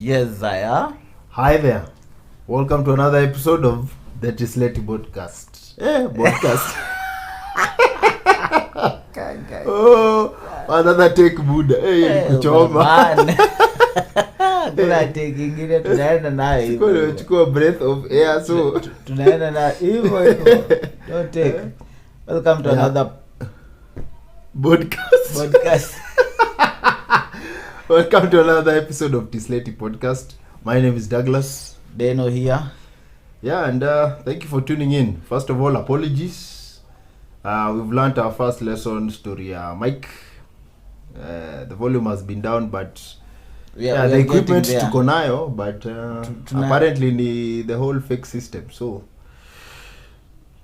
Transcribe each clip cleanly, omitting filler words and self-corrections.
Yes, Zaya. Hi there. Welcome to another episode of the Tissletti podcast. Podcast. Oh, another take Buddha. Kuchoma. Kuna take ingine tunaenda nayo hivyo. Chukua breath of air so. Tunaenda na hivyo. Don't take. Welcome to another podcast. Welcome to another episode of Tissletti podcast. My name is Douglas. Deno here. Yeah, and thank you for tuning in. First of all, apologies. We've learned our first lesson story mic. The volume has been down, but the equipment tuko nayo, but apparently the whole fake system. So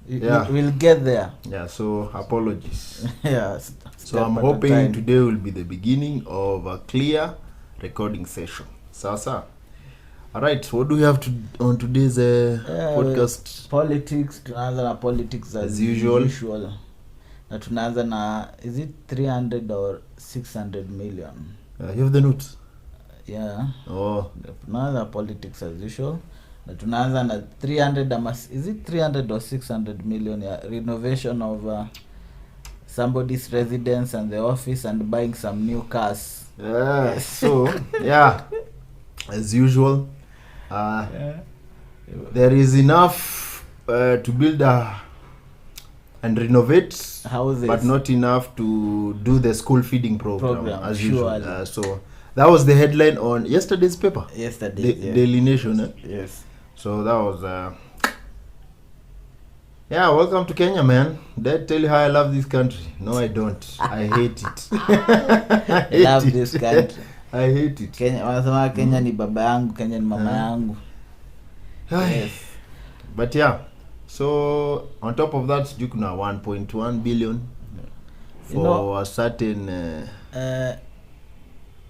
we'll get there. Yeah, so apologies. Yes. So I'm hoping today will be the beginning of a clear recording session. Sasa. Alright, what do we have on today's podcast? Politics. Tunaanza na politics as usual. Na tunaanza na, is it 300 or 600 million? You have the notes? Yeah. Oh. Tunaanza politics as usual. Na tunaanza na 300 is it 300 or 600 million renovation of somebody's residence and the office and buying some new cars. Yeah. So as usual, there is enough to build and renovate houses, but not enough to do the school feeding program as usual. So that was the headline on yesterday's paper. Daily Nation. Yes. So that was welcome to Kenya, man. Did I tell you how I love this country? No, I don't. I hate it. I love this country. I hate it. Kenya, wanasema Kenya ni baba yangu, Kenya ni mama yangu. Yes. But so on top of that, you kuna 1.1 billion for a certain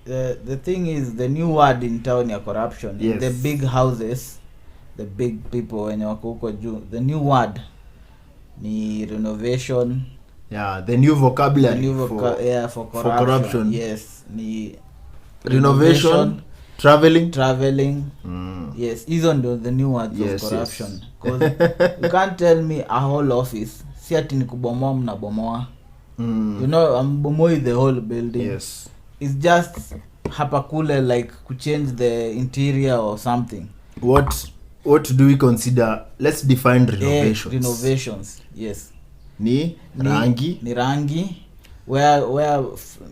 the thing is, the new word in town ya corruption. Yes. The big houses, the big people wenye wako huko juu, the new word ni renovation. The new vocabulary for corruption. Yes, ni renovation, traveling. Yes, hizo ndio the new words of corruption. Because you can't tell me a whole office si ati ni kubomoa mnabomoa. You know, ambomoi the whole building. Yes. It's just hapa kule, like change the interior or something. What do we consider? Let's define renovations. Renovations, yes. Ni rangi. Where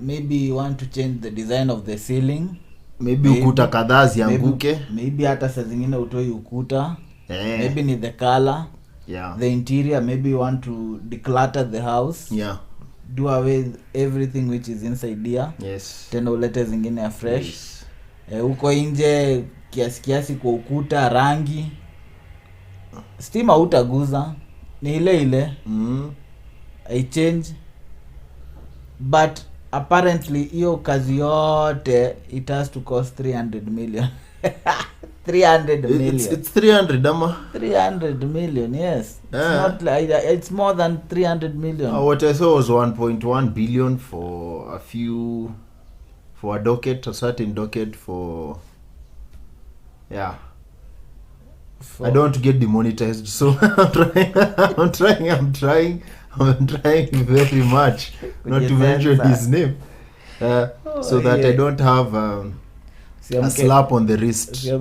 maybe you want to change the design of the ceiling. Maybe ukuta kadhaa zianguke. Maybe hata saa zingine utoi ukuta. Maybe ni the color. The interior, maybe you want to declutter the house. Do away with everything which is inside here. Yes. Tena ulete zingine ya fresh. Yes. Uko nje kiasi kwa ukuta, rangi. Stima utaguza. Ni ile. I change. But apparently hiyo kazi yote it has to cost 300 million. 300 million. It's 300 ama? 300 million, yes. It's not like it's more than 300 million. What I saw was 1.1 billion for a docket, a certain docket for I don't want to get demonetized, so I'm trying very much not to mention his name, so that I don't have a slap on the wrist. I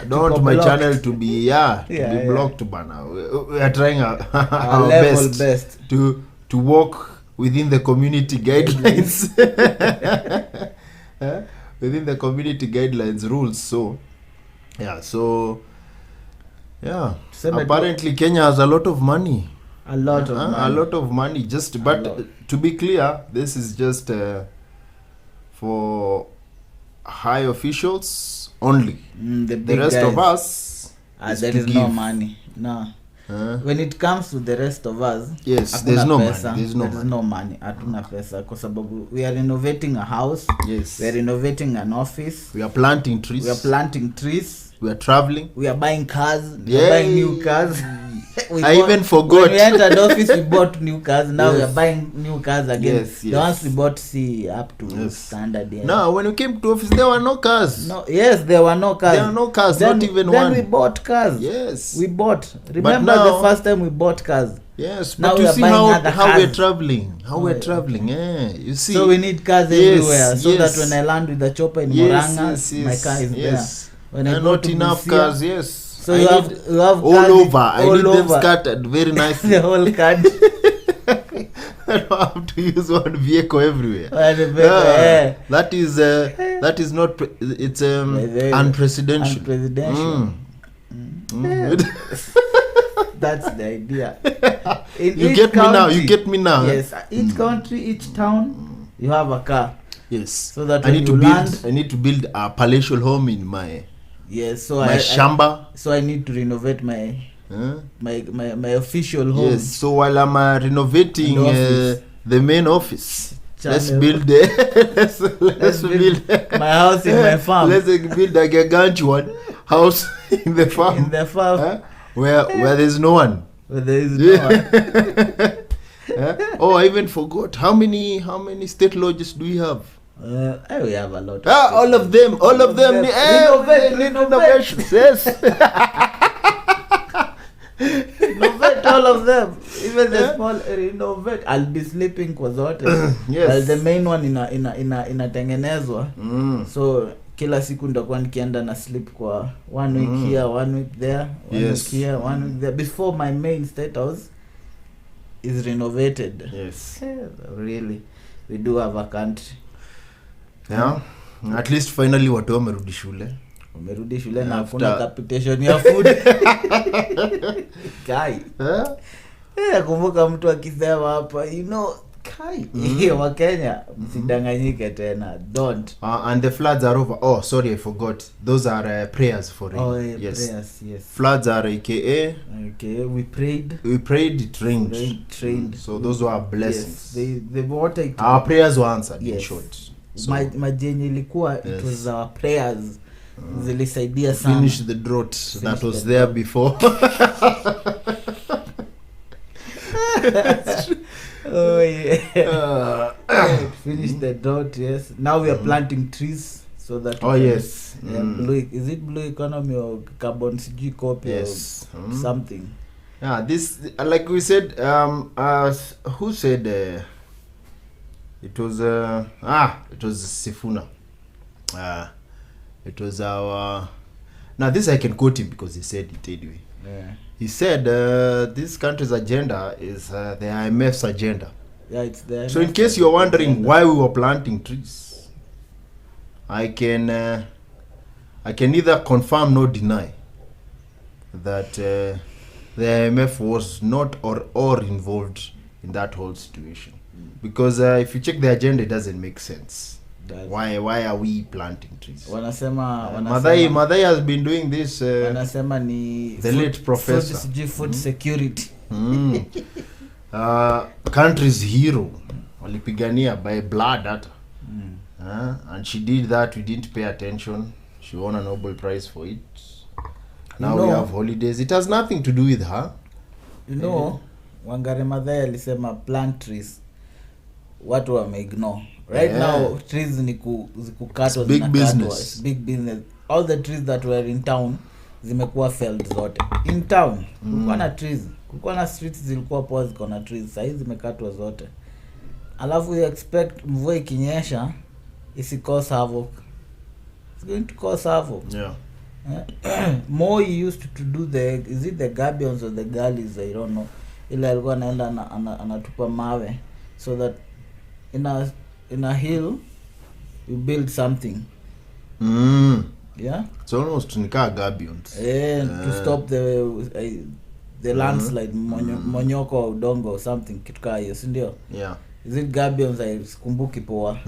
don't want my channel to be blocked, bana. We are trying our best to walk within the community guidelines. Within the community guidelines rules. So apparently Kenya has a lot of money. A lot of money. To be clear, this is just for high officials only. The rest guys, of us there is no money. No. When it comes to the rest of us, yes, there's no money. Hatuna pesa kwa sababu we are renovating a house. Yes. We are renovating an office. We are planting trees. We are traveling. We are buying cars. We are buying new cars. I even forgot. When we entered office, we bought new cars. Now we Yes. are buying new cars again. Yes, The yes. ones we bought, see, up to Yes. standard. Yeah. No, when we came to office, there were no cars. No, yes, there were no cars. There are no cars, then, not even then one. we bought cars. Yes. We bought. Remember now- the first time we bought cars? Yes, Now but we you are see buying how other we're cars. traveling. How Oh, we're yeah, traveling. You see. So we need cars Yes, everywhere. So yes. that when I land with the chopper in Yes, Moranga, yes, my yes, car is yes. there. When I And go not to enough Busia, cars, yes. So I you have need all all cars over. I all need them over. scattered very nicely. The whole country. I don't have to use one vehicle everywhere. Yeah. That is not it's Very unprecedented. unprecedented. Mm. That's the idea. In You each get me now. You county- get me now. Yes, each country, each town, you have a car. Yes. So that I when need to you build. land- I need to build a palatial home in my Yes, so my shamba. so I need to renovate my Huh? my official home. Yes. So while I'm renovating And office. the main office, let's Channel. build let's build my house in my farm. Let's build a gargantuan house in the farm. In the farm. Huh? Where there's no one. But there is no one. Oh, I even forgot how many state lodges do we have? We have a lot. All of them. Renovate. Renovations. Yes. Renovate all of them. Even the small renovate. I'll be sleeping kwa zote. Yes. Well, the main one inatengenezwa. Mm. So kila siku ndakuwa nikienda na sleep kwa 1 week here, 1 week there, 1 Yes. week here, 1 week there before my main state house is renovated. Yes. Really, we do have a country. Yeah. At least finally watu wamerudi shule. Umerudi shule na After- hakuna capitation ya food. Kai. Kumbuka mtu akisema hapa, kai. Wa Kenya msidanganyike tena. Don't. And the floods are over. Oh, sorry, I forgot. Those are prayers for rain. Oh, yeah, yes. prayers, yes. Floods are AKA. Okay, we prayed. We prayed, it rained. Trained. So those were blessings. Yes, the water. Our prayers were answered, in Yes. short. So Majenye ilikuwa, Yes. it was our prayers. Zilisaidia sana. finish the drought that was the there drought. before. Oh yeah. Finish the drought, yes. Now we are planting trees so that Oh, we can- yes. yeah, is it blue economy or carbon CG copy Yes. or something? Yeah, this, like we said, who said it was Sifuna. It was our, now this I can quote him because he said it anyway. Yeah. He said this country's agenda is the IMF's agenda. Yeah, it's there. So in case you're wondering why we were planting trees, I can neither confirm nor deny that the IMF was not or involved in that whole situation. Because if you check the agenda, it doesn't make sense. Why are we planting trees? Wanasema Madai has been doing this. wanasema ni the late professor. Food security. Country's hero walipigania by blood hata. And she did that, we didn't pay attention. She won a Nobel Prize for it. Now we have holidays. It has nothing to do with her. Wangari Maathai alisema plant trees, watu wameignore. Right now trees ni kukatwa, big zinakatwa. business. It's big business. All the trees that were in town zimekuwa felled zote. In town kulikuwa na trees, kulikuwa na streets zilikuwa poa ziko na trees, sasa hizi zimekatwa zote. Alafu you expect mvua ikinyesha isi cause havoc. It's going to cause havoc. Yeah. Moi used to do is it the gabions or the gullies, I don't know. Ila alikuwa anaenda anatupa mawe so that in a hill you build something. Yeah, it's almost nika gabions. To stop the landslide, monyoko wa udongo or something, kitu kama hiyo, si ndio? Yeah. Is it gabions? I sikumbuki poa.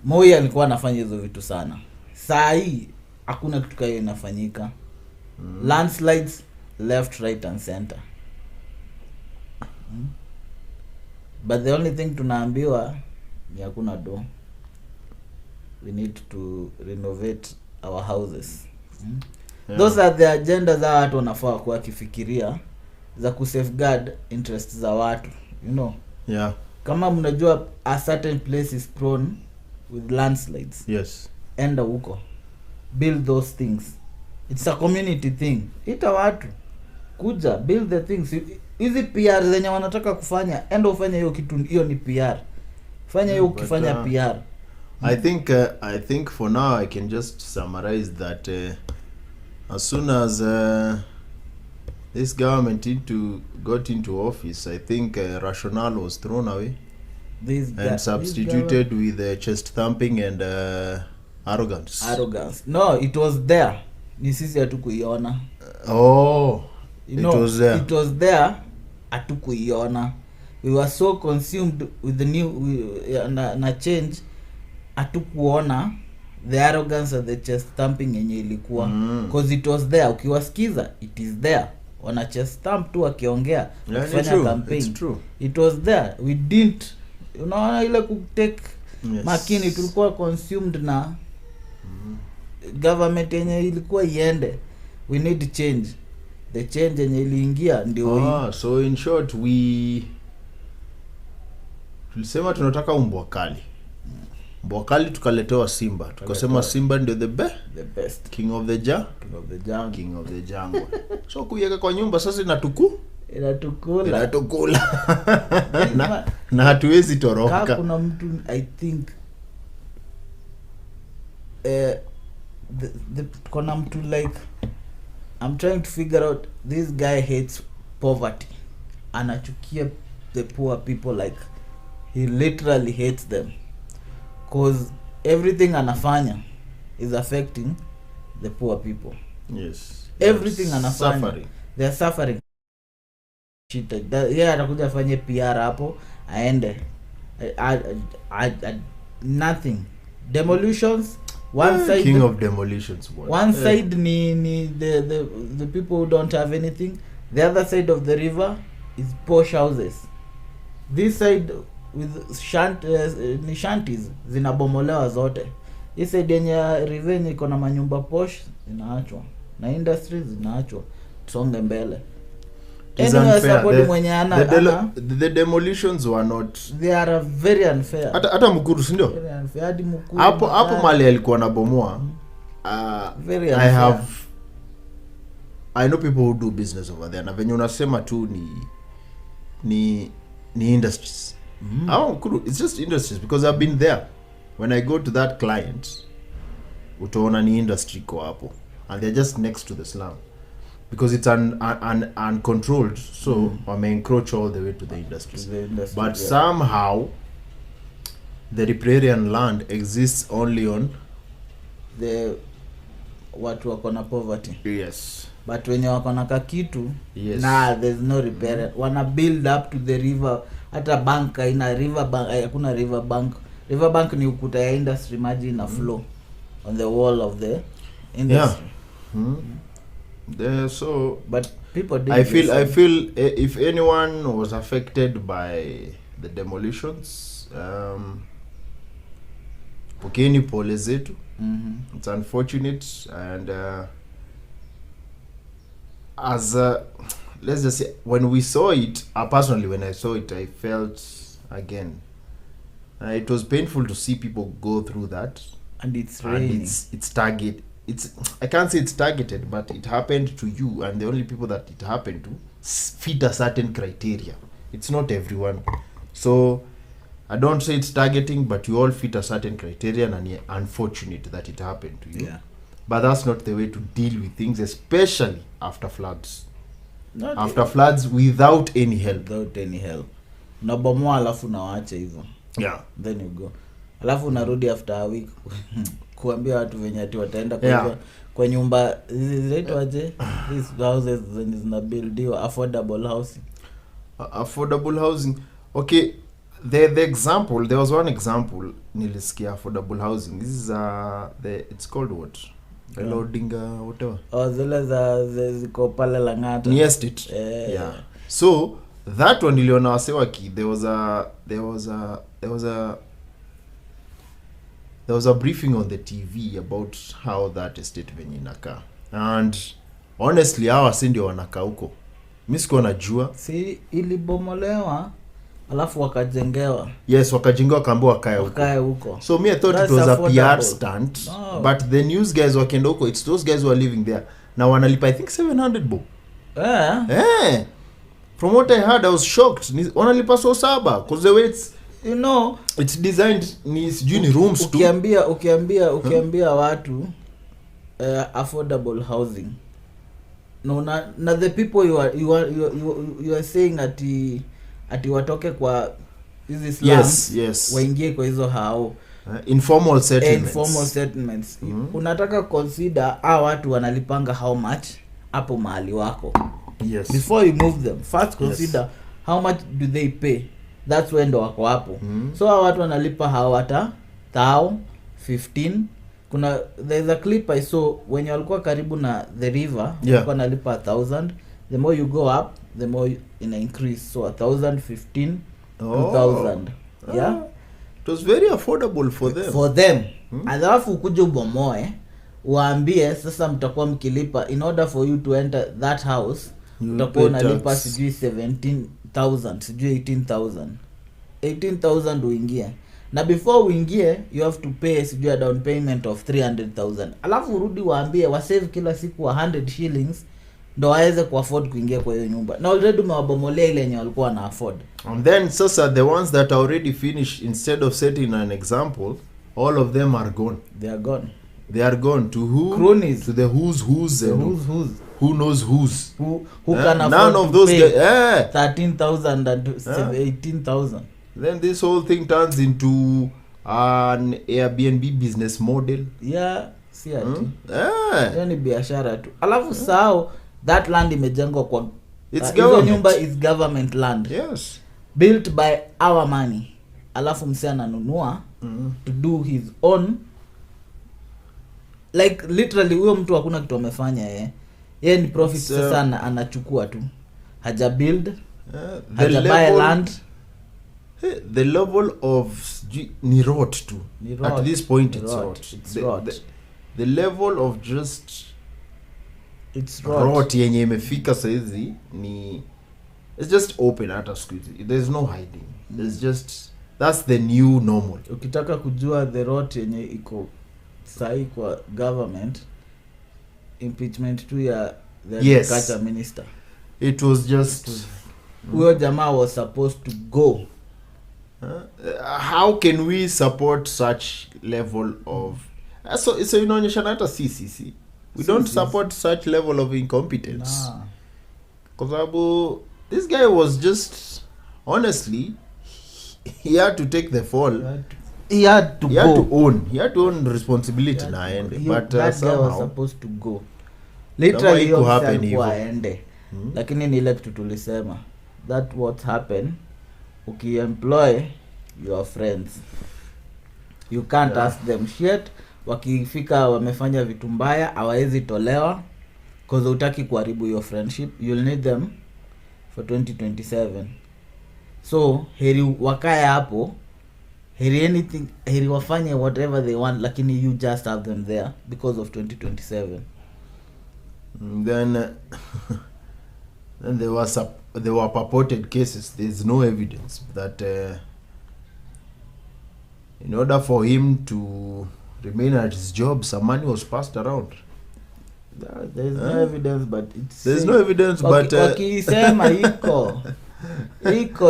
Moi alikuwa anafanya hizo vitu sana. Saa hii hakuna kitu kama hiyo inafanyika. Landslides left, right and center. But the only thing tunaambiwa ni hakuna do. We need to renovate our houses. Yeah. Those are the agendas that watu wanafaa kuwa kifikiria za kusafeguard interest za watu, you know. Yeah. Kama mnajua a certain place is prone with landslides, Yes. enda huko, build those things. It's a community thing. Ita watu kuja build the things. Hizi PR zenye wanataka kufanya, enda ufanye hiyo kitu, hiyo ni PR. Fanya hiyo ukifanya PR. I think for now I can just summarize that as soon as this government got into office, I think rationale was thrown away and substituted with chest thumping and arrogance. No, it was there. Ni sisi hatukuiona. You know, it was there, hatukuiona. We were so consumed with the new na change, hatukuona the arrogance and the chest thumping yenye ilikuwa, because it was there. Ukiwasikiza, it is there. Wana chest thump tu wakiongea, kufanya campaign. It's true. It was there. We didn't, unaona ile kutake makini, tulikuwa consumed na government yenye ilikuwa iende. We need change. The change yenye iliingia ndio so in short tulisema tunataka umbwa kali. Mbwa kali tukaletewa Simba. Tukasema Simba ndio the best. King of the jungle. So kuiweka kwa nyumba sasa inatukula. na hatuwezi toroka. Kuna mtu I think kuna mtu like, I'm trying to figure out, this guy hates poverty. Anachukia the poor people, like he literally hates them, cause everything anafanya is affecting the poor people. Yes. Everything anafanya suffering. They are suffering. Atakuja afanye PR hapo aende. Nothing. Demolitions. One side, king of demolitions. One side ni the people who don't have anything. The other side of the river is posh houses. This side with shanties zinabomolewa zote. Hii side yenye river iko na manyumba posh zinaachwa na industries zinaachwa. Tusonge mbele. The demolitions were not, they are very unfair. Hata Mukuru si ndio? Very unfair. Hadi Mukuru. Hapo mali alikuwa anabomoa. Very unfair. I know people who do business over there. Na venye unasema tu ni industries. Mukuru, it's just industries because I've been there. When I go to that client, utaona ni industry kwa hapo. And they're just next to the slum. Because it's uncontrolled, so may encroach all the way to the industries. But somehow the riparian land exists only on the watu wako na poverty. Yes. But when you wako na kakitu, yes, there's no riparian. Wana build up to the river. Hata bank ina river bank, hakuna river bank. River bank ni ukuta ya industry, maji ina flow on the wall of the industry. So but people did. I feel if anyone was affected by the demolitions, pokeni pole zetu. It's unfortunate, and as let's just say, when we saw it, personally when I saw it, I felt again it was painful to see people go through that. And it's raining. It's target. I can't say it's targeted, but it happened to you, and the only people that it happened to fit a certain criteria. It's not everyone. So I don't say it's targeting, but you all fit a certain criteria, and you're unfortunate that it happened to you. Yeah. But that's not the way to deal with things, especially after floods. Floods without any help. Unabomoa alafu unawaacha hivyo. Yeah. Then you go. Alafu unarudi after a week kuambia watu venye ati wataenda kwa nyumba zinaitwaje, these houses zenye zinabuildiwa affordable housing. Affordable housing. Okay, the example, there was one example nilisikia affordable housing. This is it's called what? Loading whatever. Zile za ziko pale Lang'ata. Ni estate. Yeah. So that one niliona wasewaki, there was a briefing on the TV about how that estate venye inakaa. And honestly, hawa si ndio wanakaa huko. Mimi sikuwa najua. Si ilibomolewa alafu wakajengewa. Yes, wakajengewa kaambiwa wakae huko. So me I thought That's it was affordable. a PR stunt. No. But the news guys wakenda huko, it's those guys who are living there. Now wanalipa I think 700 bob. Yeah. From what I heard I was shocked. Wanalipa so saba because the way it's designed ni sijui ni rooms tu. Ukiambia watu affordable housing. No na the people you are saying ati watoke kwa hizi slums. Yes. Waingie kwa hizo hao. Informal settlements. Unataka consider watu wanalipanga how much hapo mahali wako. Yes. Before you move them, first consider how much do they pay. That's when ndo wako hapo. So watu wanalipa hao hata 15. There's a clip I saw when walikuwa karibu na the river, walikuwa nalipa 1,000. The more you go up, the more ina increase. So 1,000, 15, 2,000. Yeah. It was very affordable for them. Alafu ukuje ubomoe, waambie sasa mtakuwa mkilipa in order for you to enter that house, utakuwa unalipa sijui 17,000, sijui 18,000. 18,000 uingie. Na before uingie you have to pay sijui a down payment of 300,000. Alafu urudi waambie wasave kila siku 100 shillings ndo waweze kuafford kuingia kwa hiyo nyumba. Na already umewabomolea ile yenye walikuwa na afford. And then sasa the ones that are already finished, instead of setting an example, all of them are gone. They are gone. They are gone to who? Cronies. To the who's the who's. Who knows whose? Who can afford none of those guys. 13,000 and 18,000. Then this whole thing turns into an Airbnb business model. Yeah, si ati. Yani biashara tu. Alafu sao that land imejengwa kwa nyumba is government land. Yes. Built by our money. Alafu msee ananunua to do his own, like literally huyo mtu hakuna kitu amefanya yeye ni profit. Sasa anachukua tu, haja build, haja buy land. The level of ni rot too. At this point it's rot. The level of just it's rot yenye imefika saizi ni it's just open hata squeeze. There's no hiding. There's just that's the new normal. Ukitaka kujua the rot yenye iko sahi kwa government, impeachment tu ya the agriculture minister. It was just huyo jamaa was supposed to go. How can we support such level of so inaonyesha hata CCC we don't support such level of incompetence. Kwa sababu this guy was just honestly he had to take the fall. He had to own responsibility na aende, but that guy was supposed to go literally aende. Lakini ni ile kitu tulisema that what happened. Ukiemploy your friends, you can't ask them shit. Wakifika wamefanya vitu mbaya hawawezi tolewa cause hutaki kuharibu your friendship. You'll need them for 2027. So heri wakae hapo, heri wafanye whatever they want, lakini you just have them there because of 2027. Then there were purported cases. There's no evidence that in order for him to remain at his job some money was passed around. There's no evidence, but there's no evidence, but wakisema iko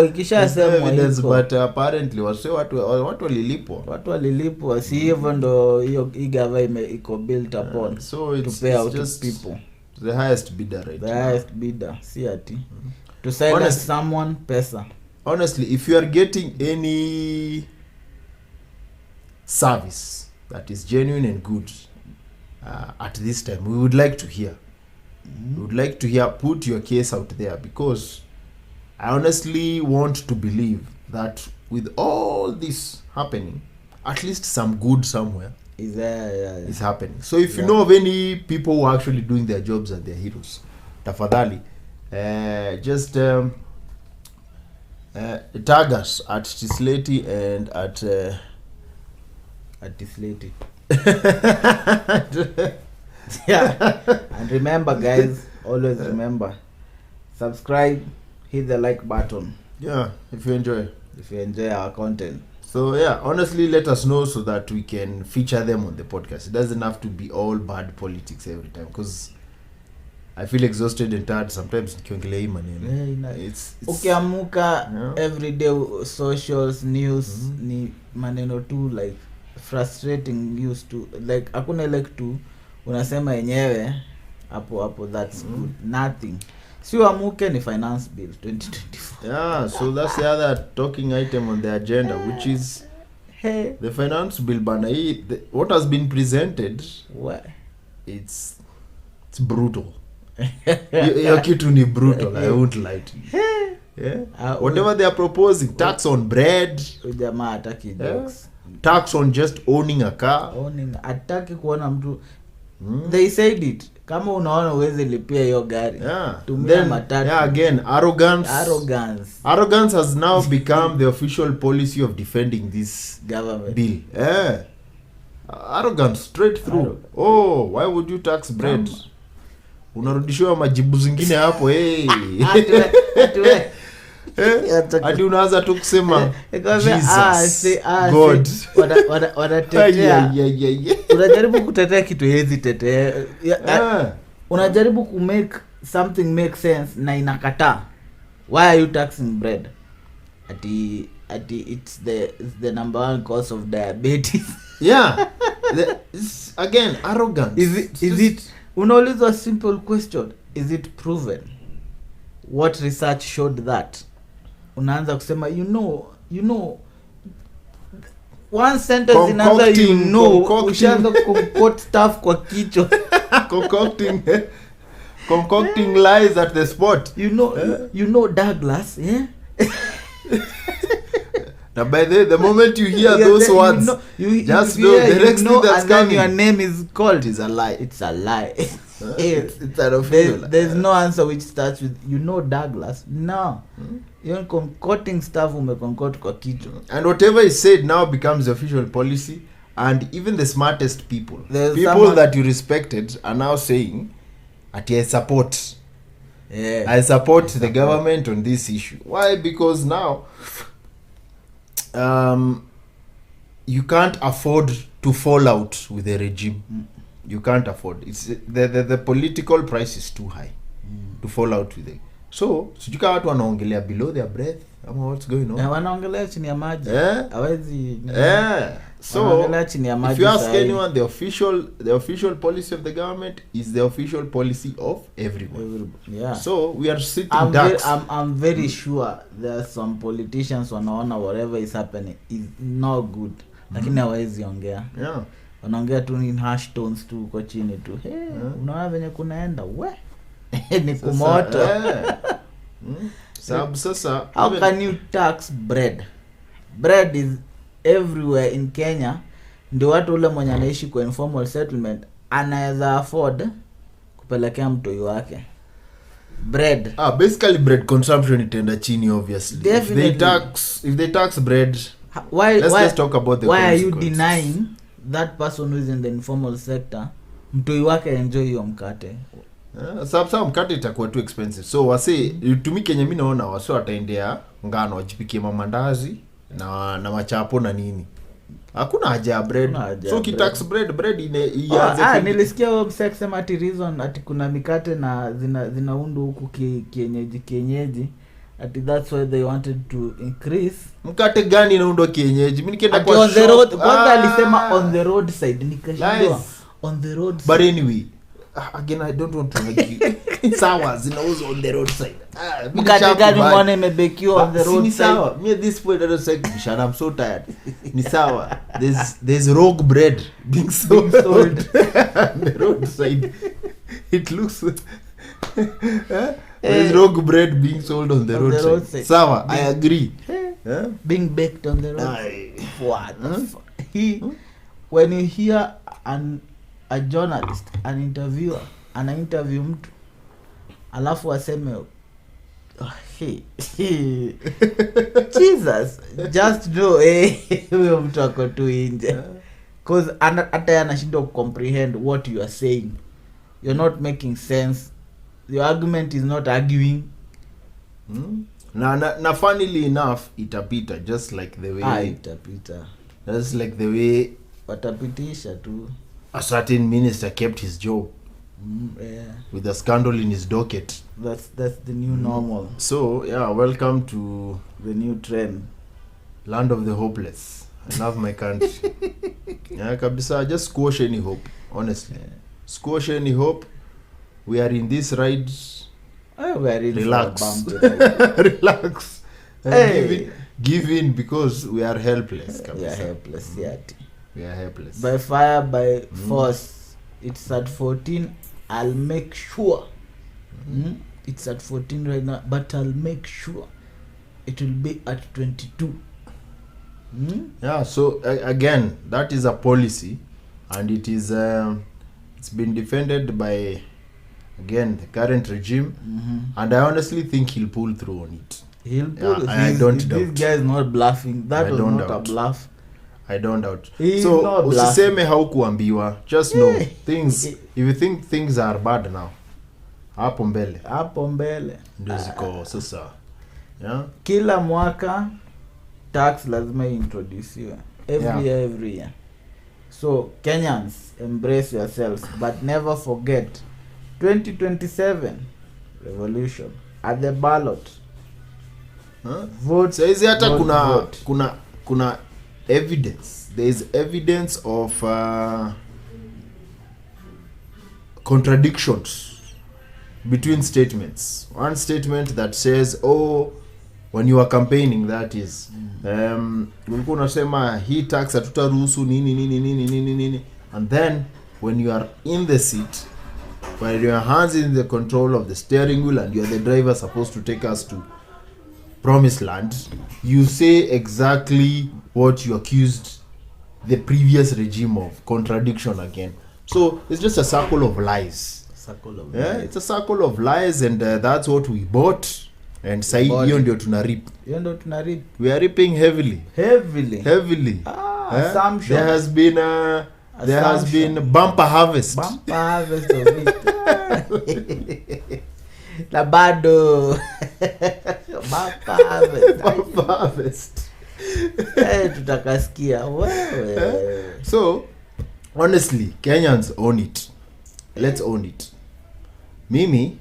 ikishasemwa iko, but apparently watu walilipwa si hivyo ndo hiyo igava iko built upon so to pay out to people. The highest bidder, right? The highest bidder, si ati to silence someone pesa. Honestly, if you are getting any service that is genuine and good at this time, we would like to hear. We would like to hear, put your case out there, because I honestly want to believe that with all this happening, at least some good somewhere is happening. So if you know of any people who are actually doing their jobs and their heroes, tafadhali just tag us at Tissletti and at Tissletti. Yeah. And remember guys, always remember, subscribe, hit the like button Yeah, if you enjoy. if you enjoy our content. So yeah, honestly, let us know so that we can feature them on the podcast. It doesn't have to be all bad politics every time, because I feel exhausted and tired sometimes. It's Ukiamuka everyday socials news ni maneno tu like frustrating news tu, like hakuna like tu unasema yenyewe hapo that's good, nothing. Si uamuke ni finance bill 2024. Yeah, so that's the other talking item on the agenda, which is the finance bill bana. What has been presented, it's brutal. Your kitu ni brutal, I won't lie to you. Yeah. Whatever they are proposing, tax on bread, jamaa ataki jokes, tax on just owning a car, ataki kuona mtu. They said it, kama unaona uweze lipia hiyo gari, tumia matatu. Yeah, again, arrogance has now become the official policy of defending this government bill. Arrogance straight through. Oh, why would you tax bread? Unarudishiwa majibu zingine hapo. Hadi unaanza tu kusema Jesus God. Wanatetea. Unajaribu kutetea kitu hezi tetea. Unajaribu ku make something make sense na inakataa. Why are you taxing bread? Ati it's the number one cause of diabetes. Yeah. Again, arrogance. Is it unaulizwa simple question, is it proven? What research showed that? Unaanza kusema you know one sentence inaanza ushaanza kuquote stuff kwa kichwa. concocting lies at the spot. You know Douglas, Now by the moment you hear those words, just know the next thing that's coming, your name is called is a lie. It's a lie. It's an official. There's no answer which starts with Douglas. No. You're concocting stuff umeconcoct kwa kichwa. And whatever is said now becomes the official policy, and even the smartest people, that you respected, are now saying I support the government on this issue. Why? Because now you can't afford to fall out with the regime. You can't afford. It's the political price is too high to fall out with it. So sijuka watu wanaongelea below their breath ama what's going on. Wanaongelea chini ya maji. Hawezi. So if you ask anyone, the official policy of the government is the official policy of everyone. Yeah. So we are sitting ducks. I'm very sure there are some politicians wanaona whatever is happening is not good. Lakini hawezi ongea. Yeah. Wanaongea tu in harsh tones tu kwa chini tu. Unaona venye kunaenda ni kumoto. Sasa how can you tax bread? Bread is everywhere in Kenya. Ndio watu ule mwenye anaishi kwa informal settlement anaweza afford kupelekea mtoi wake bread. Basically bread consumption itaenda chini obviously. Definitely. If they tax bread, let's talk about the why are you denying that person who is in the informal sector mtoi wake enjoy hiyo mkate? Sababu mkate itakuwa too expensive. So wase tumike yenye mimi naona wase wataendea ngano wajipikie mamandazi na machapo na nini. Hakuna haja ya bread. So kitax bread ianze. Nilisikia website kusema ati reason ati kuna mikate na zinaundu huku kienyeji. Ati that's why they wanted to increase. Mkate gani inaundwa kienyeji? Mimi nikienda kwa on the road. Kwanza alisema on the road side nikashindwa. On the road side. But anyway, again I don't want to argue. Sawa zinauzwa on the road side. Mkate gani mbona imebekiwa on the road side? Sawa. Me at this point I don't say Bishan, I'm so tired. Ni sawa. There's rogue bread being sold on the road side. It looks there's rogue bread being sold on the road side. Sawa, I agree. Being baked on the road. What? When you hear a journalist, an interviewer, ana interview mtu alafu aseme Jesus, just know huyo mtu ako tu nje, cause hata anashindwa comprehend what you are saying. You're not making sense. Your argument is not arguing. Na funnily enough itapita just like the way itapita. Just like the way watapitisha tu. A certain minister kept his job. Yeah. With a scandal in his docket. That's the new normal. So yeah, welcome to the new trend. Land of the hopeless. I love my country. Yeah, kabisa, just squash any hope, honestly. Yeah. Squash any hope. We are in this ride. We are in relax. Relax. Give in because we are helpless. We are helpless, yeah. We are helpless. By fire, by force. It's at 14. I'll make sure. It's at 14 right now, but I'll make sure it will be at 22. Yeah, so again, that is a policy, and it is it's been defended by, again, the current regime, and I honestly think he'll pull through on it. He'll pull. I don't doubt. This guy is not bluffing. That was not a bluff. I don't doubt. He's so usiseme haukuambiwa. Just know things. If you think things are bad now, hapo mbele ndio ziko sasa. Yeah. Kila mwaka tax lazima introduce every year. So Kenyans, embrace yourselves, but never forget 2027 revolution at the ballot. Vote. So is hata kuna evidence. There is evidence of contradictions between statements. One statement that says, when you are campaigning, that is ulikuwa unasema hii tax hatutaruhusu nini, and then when you are in the seat, when your hands in the control of the steering wheel and you are the driver supposed to take us to promised land, you say exactly what you accused the previous regime of. Contradiction again. So it's just a circle of lies. It's a circle of lies, and that's what we bought. And say hiyo ndio tunarip. We are ripping heavily. Assumption. There has been bumper harvest. Of it. Na bado bumper harvest. Tutakasikia wewe. So honestly, Kenyans own it. Let's own it. Mimi,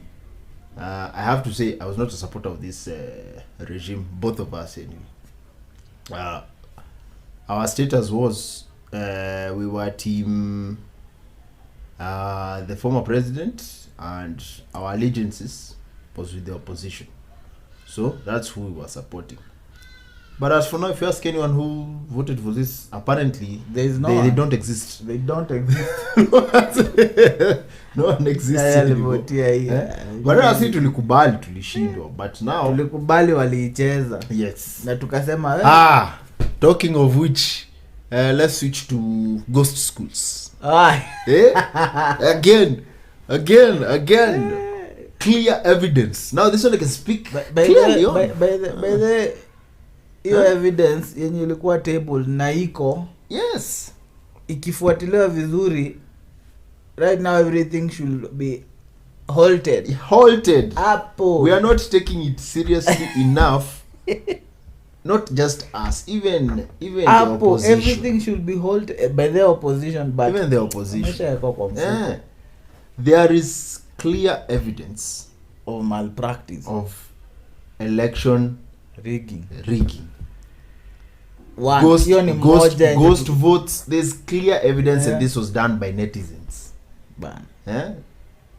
I have to say I was not a supporter of this regime. Both of us anyway. Our status was we were team the former president, and our allegiances was with the opposition. So that's who we were supporting. But as for now, if you ask anyone who voted for this, apparently they don't exist. They don't exist. No one exists anymore. But asi tulikubali tulishindwa. But now tulikubali waliicheza. Yes. Na tukasema talking of which, let's switch to ghost schools. Again. Clear evidence. Now this one I can speak clearly on. By the evidence yenye ilikuwa table na iko. Yes. Ikifuatiliwa vizuri, right now everything should be halted. Apple. We are not taking it seriously enough. Not just us, even the opposition. Everything should be halted by the opposition, but even the opposition. There is clear evidence of malpractice, of election rigging. Ghost votes. There's clear evidence that this was done by netizens.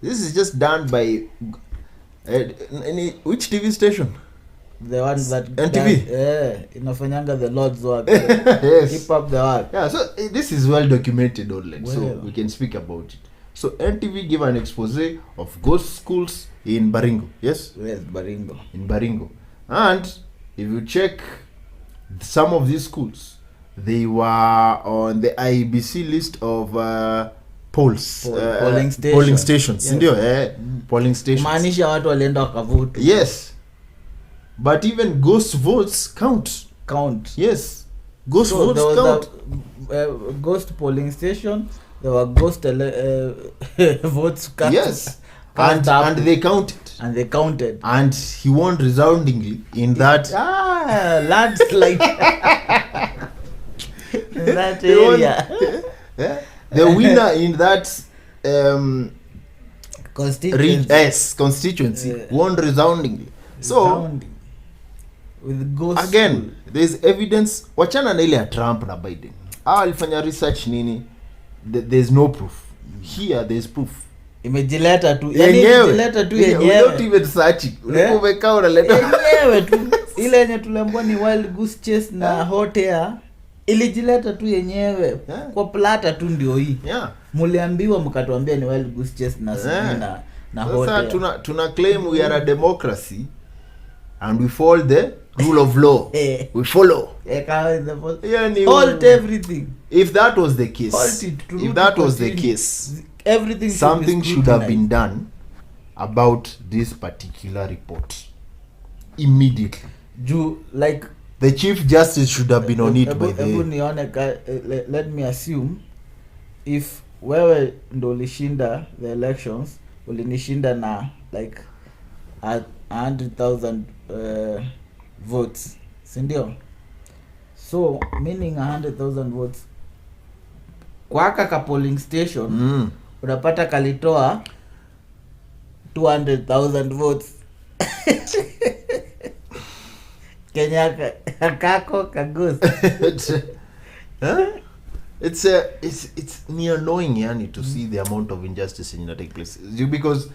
This is just done by which TV station? The ones that NTV. Inafanyanga the Lord's work. Yes. Keep up the work. Yeah, so this is well documented online, so we can speak about it. So NTV gave an expose of ghost schools in Baringo. Yes, Baringo. In Baringo. And if you check some of these schools, they were on the IEBC list of polling stations. Ndio, polling stations. Maanisha watu walienda wakavote. Yes. But even ghost votes count. Yes. Ghost votes count. Ghost polling station. There were ghost votes cast. Yes. And they counted. And they counted. And he won resoundingly in that. Landslide. In that area. The winner in that constituency won resoundingly. So with ghost again, school. there's evidence. Wachana na ile ya Trump na Biden. Alifanya research nini? There's no proof. Here there's proof. Imejileta tu. Yani imejileta tu yenyewe. Without even searching. Ulipomekaa unaleta yenyewe tu. Ile yenye tuliambiwa ni wild goose chase na hot air. Ilijileta tu yenyewe. Kwa plata tu ndio hii. Muliambiwa mkatuambia ni wild goose chase na na hot air. Sasa tuna claim we are a democracy and we follow the rule of law. We follow. Hold everything. If that was the case, everything something should have been done about this particular report immediately. Like the Chief Justice should have been on it by let me assume if wewe ndo ulishinda the elections, ulinishinda na like 100,000 votes, sindio? So meaning 100,000 votes kwa ka polling station unapata kalitoa 200,000 votes. Kenya kako kagos. It's near annoying yani to see the amount of injustice in that take place because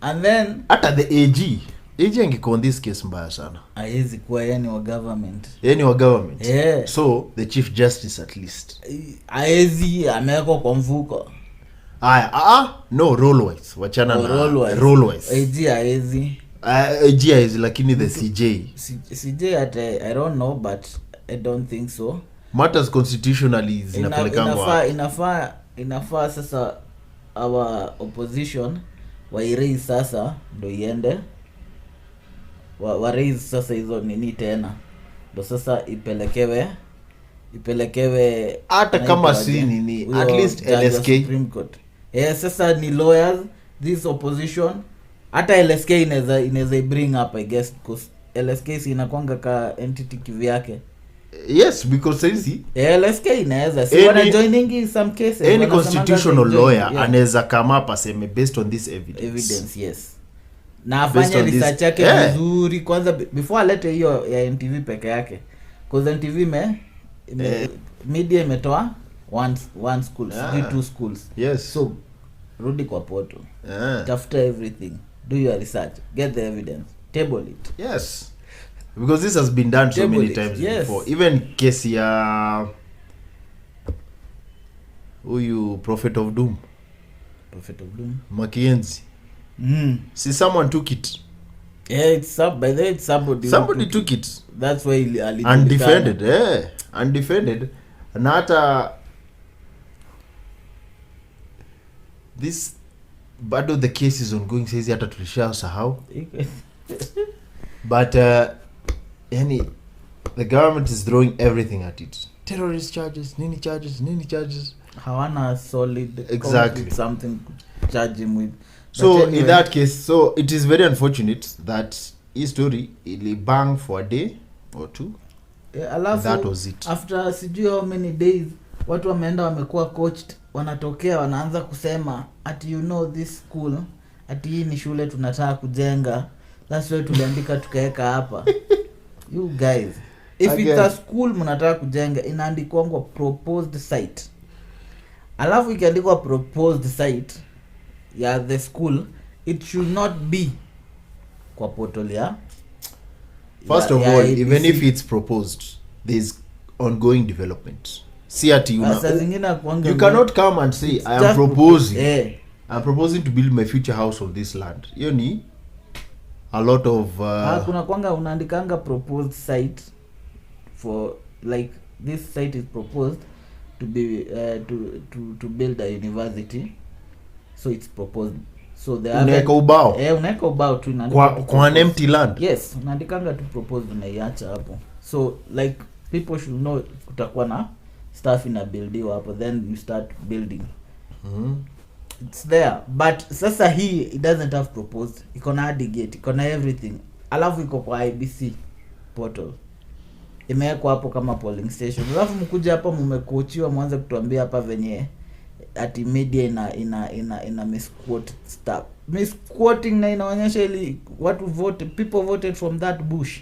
and then at the AG angeko on this case mbaya sana. Haiwezi kuwa yani wa government. Yeah. So the Chief Justice at least. Haiwezi ameko kwa mfuko. No roll wise. Wachana na roll wise. AG haiwezi. AG haiwezi lakini the CJ at I don't know but I don't think so. Matters constitutionally zinapelekangwa. Inafaa sasa our opposition wairei sasa ndo iende wa raise sasa hizo nini tena ndo sasa ipelekewe hata kama si nini at least LSK sasa ni lawyers this opposition hata LSK inaweza bring up I guess because LSK si inakwanga ka entity kivyake. Yes, because says LSK inaweza si wana joining some cases any constitutional lawyer anaweza come up aseme based on this evidence yes na afanye research yake vizuri kwanza before alete hiyo ya NTV peke yake because NTV media imetoa one school two schools. Yes, so rudi kwa portal tafuta everything, do your research, get the evidence, table it. Yes, because this has been done so many times before. Even case ya huyu Prophet of Doom Mackenzie. See, someone took it. Yeah, it's by the way, it's somebody took it. That's why undefended. Undefended. And hata this bado the case is ongoing, says hata tulishasahau. But the government is throwing everything at it. Terrorist charges, nini charges. Hawana solid exactly something to charge him with. So anyway, in that case, so it is very unfortunate that his story ili bang for a day or two. Alafu, that was it. After sijui how many days watu wameenda wamekuwa coached, wanatokea wanaanza kusema ati this school ati hii ni shule tunataka kujenga, that's why tuliandika tukaeka hapa. You guys, if again, it's a school mnataka kujenga inaandikwa proposed site, alafu ikiandikwa proposed site ya the school, it should not be kwa portal ya first of all ABC. Even if it's proposed, there's ongoing development. See at you cannot come and say I am proposing I'm proposing to build my future house on this land. You need a lot of kuna kwanga unaandikanga proposed site for like this site is proposed to be to build a university, so it's proposed. So they are unaweka ubao unaweka ubao tu inaandika kwa an empty land. Yes, unaandikanga tu proposed na iacha hapo, so like people should know kutakuwa na stuff ina buildiwa hapo, then you start building. it's there, but sasa hii it doesn't have proposed, iko na gate, iko na everything, alafu iko kwa IBC portal, imewekwa hapo kama polling station. Alafu mkuja hapa mmekochiwa mwanze kutuambia hapa venye ati media ina misquote stuff, misquoting, na inaonyesha ili watu vote, people voted from that bush.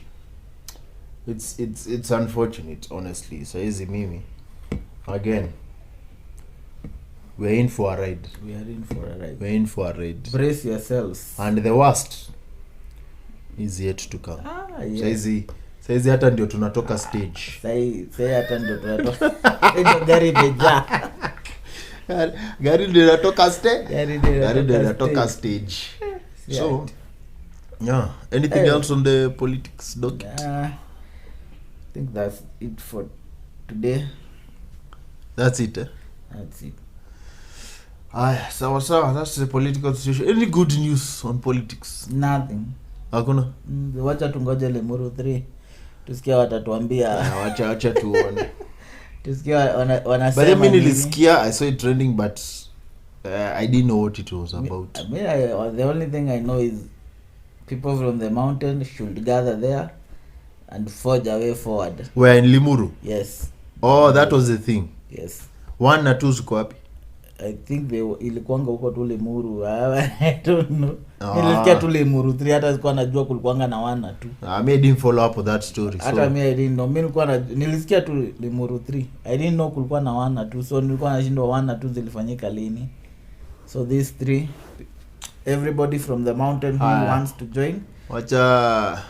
It's unfortunate, honestly. So easy mimi again, we're in for a ride. We're in for a ride. Brace yourselves. And the worst is yet to come. Yes. Saizi hata ndio tunatoka stage. Sai hata ndio tunatoka. Hiyo gari imejaa. Gari ndio inatoka stage. So yeah, anything else on the politics docket? I think that's it for today. That's it. That's it. So that's the political situation. Any good news on politics? Nothing. Hakuna. Wacha tungoje Limuru 3. Tusikia watatuambia. Wacha tuone. Tusikia wanasema. But mimi nilisikia, I saw it trending, but I didn't know what it was about. The only thing I know is people from the mountain should gather there and forge a way forward. We're in Limuru? Yes. Oh, that was the thing. Yes. 1 na 2 ziko wapi? I think ilikuanga huko tu Limuru. I don't know. Nilisikia tu Limuru 3, hata sikuwa najua kulikuanga na 1 na 2. I didn't follow up on that story. Hata mimi I didn't know. Mimi nilisikia tu Limuru 3. I didn't know kulikuwa na 1 na 2. So nilikuwa nashindwa 1 na 2 zilifanyika lini. So these 3, everybody from the mountain who wants to join. Wacha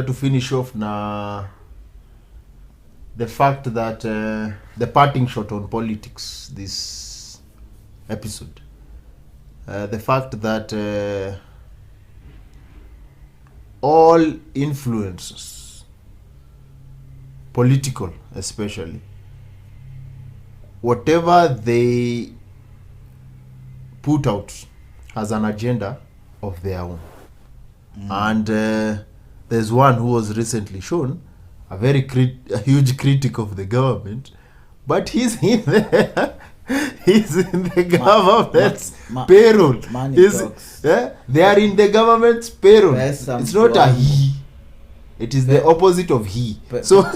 to finish off na the fact that the parting shot on politics this episode, the fact that all influencers, political especially, whatever they put out as an agenda of their own. And there's one who was recently shown a huge critic of the government, but he's in the government's payroll. They are in the government's payroll. It's not a he. It is the opposite of he. So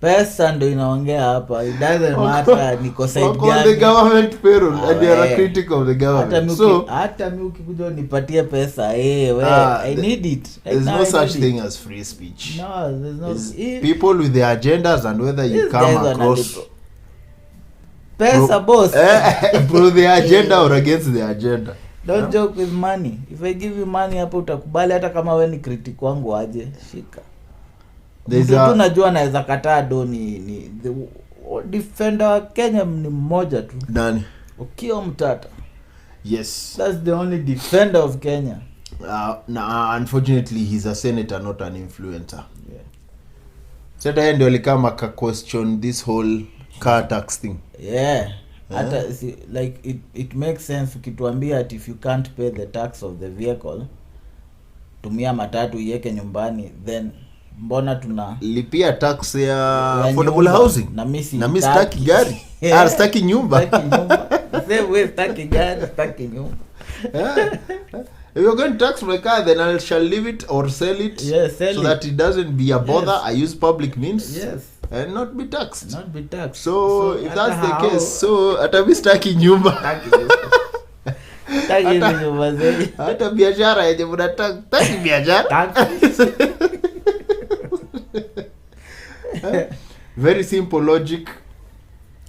pesa ndo inaongea hapa. It doesn't matter niko side gani. On the government payroll and they are a critic of the government. Hata mimi ukikuja nipatie pesa, I need it. There's no such thing as free speech. No, there's no. People with their agendas, and whether you come across pesa boss pro the agenda or against the agenda. Don't joke with money. If I give you money hapo utakubali, hata kama wewe ni critic wangu aje, shika. Tunajua naweza kataa ni the defender wa Kenya ni mmoja tu. Nani? Ukio Mtata. Yes. That's the only defender of Kenya. Unfortunately he's a senator, not an influencer. Yeah. Sasa ndio alikama ka question this whole car tax thing. Yeah. Hata like it makes sense ukituambia that if you can't pay the tax of the vehicle, tumia matatu iweke nyumbani, then mbona tuna lipia tax ya affordable housing? Na mimi sitaki gari. Sitaki nyumba. Sasa wewe sitaki gari, sitaki nyumba. If you're going to tax my car, then I shall leave it or sell it, so that it doesn't be a bother. Yes. I use public means. Yes. And not be taxed. So if that's the case, so hata mistaki nyumba. Taki nyumba zaidi. Hata biashara yenye mnataka, taki biashara. Very simple logic.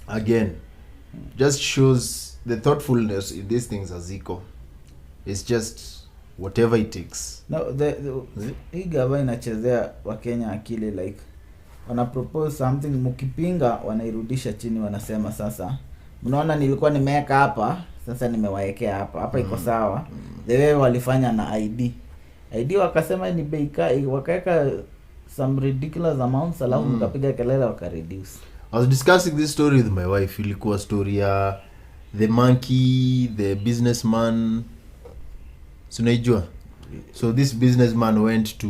Again, just shows the thoughtfulness in these things as equal. It's just whatever it takes. No, hii gava inachezea Wakenya akili, like wana propose something, mkipinga wanairudisha chini, wanasema sasa mnaona nilikuwa nimeweka hapa, sasa nimewaekea hapa iko sawa. The way walifanya na ID wakasema ni bei kali, wakaweka some ridiculous amounts, alafu mkapiga kelele wakareduce. I was discussing this story with my wife. Ilikuwa story ya the monkey, the businessman. So this businessman went to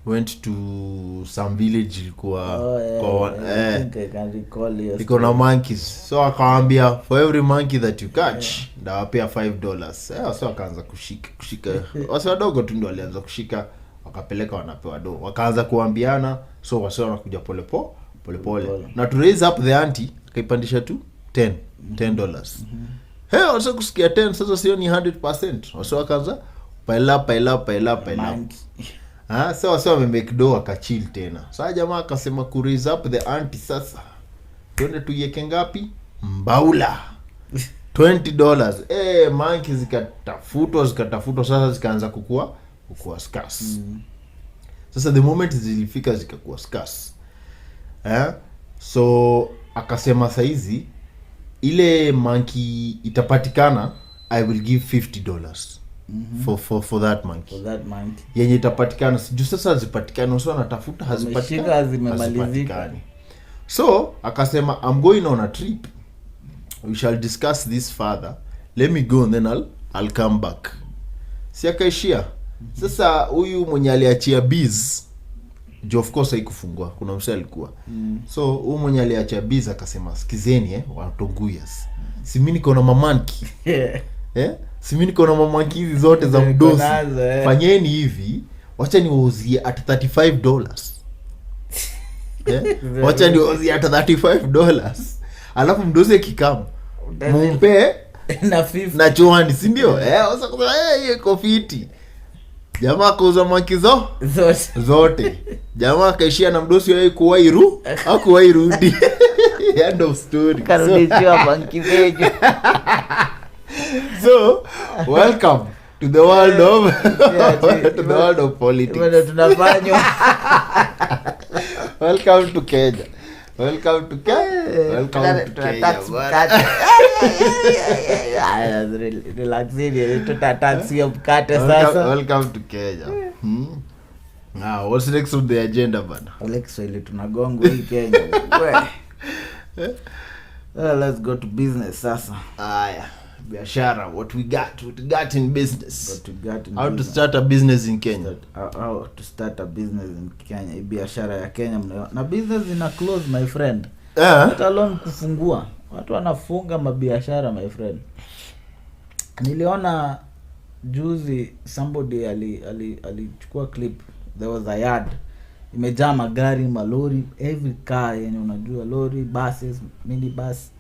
went to some village ilikuwa I think I can recall your iko na monkeys, so akawaambia for every monkey that you catch ndawapea $5. So akaanza kushika wasi wadogo tu ndio walianza kushika, wakapeleka wanapewa do, wakaanza kuambiana, so wasi wanakuja pole na to raise up the ante akaipandisha tu $10. Wasi kusikia 10 sasa sio ni 100%, wasi wakaanza pile up. So wasi wamemake do wakachill tena. Sasa jamaa akasema ku raise up the ante, sasa twende tuiweke ngapi? Mbaula $20. Monkey zikatafutwa sasa zikaanza kukua scarce. Sasa the moment zilifika zikakuwa scarce, so akasema saizi ile monkey itapatikana, I will give $50 for that monkey. Yenye itapatikana juu sasa zipatikana, so anatafuta hazipatikani. So akasema I'm going on a trip, we shall discuss this further, let me go and then I'll come back. Si akaishia. Sasa huyu mwenye aliachia bees, of course haikufungua, kuna msee alikuwa. So huyu mwenye aliachia bees akasema sikizeni watonguyas, si mimi niko na mamanki si mimi niko na mamanki hizi zote za mdosi, fanyeni hivi, wacha niwauzie at $35. Wacha niwauzie at $35, alafu mdosi akikam mumpe na 50 na chuani, si ndio? Sasa kwa hiyo kofiti jamaa kauza monkey zote. Jamaa kaishia na mdosi yeye kuwairudi. End of story. Karudishwa monkey zetu. So welcome to the world of politics. Bado tunafanywa. Welcome to Kenya. Welcome to Kenya. Welcome to Kenya. Now, what's next on the agenda bana? Alex ile tunagongo hii Kenya. Let's go to business sasa. Aya, biashara, what we got in business. How to start a business in Kenya. How to start a business in Kenya. Biashara ya Kenya na business ina close my friend. Hata alone kufungua. Watu wanafunga mabiashara my friend. Niliona juzi somebody alichukua clip, there was a yard imejaa magari, malori, every car yenye unajua, lori, buses, minibus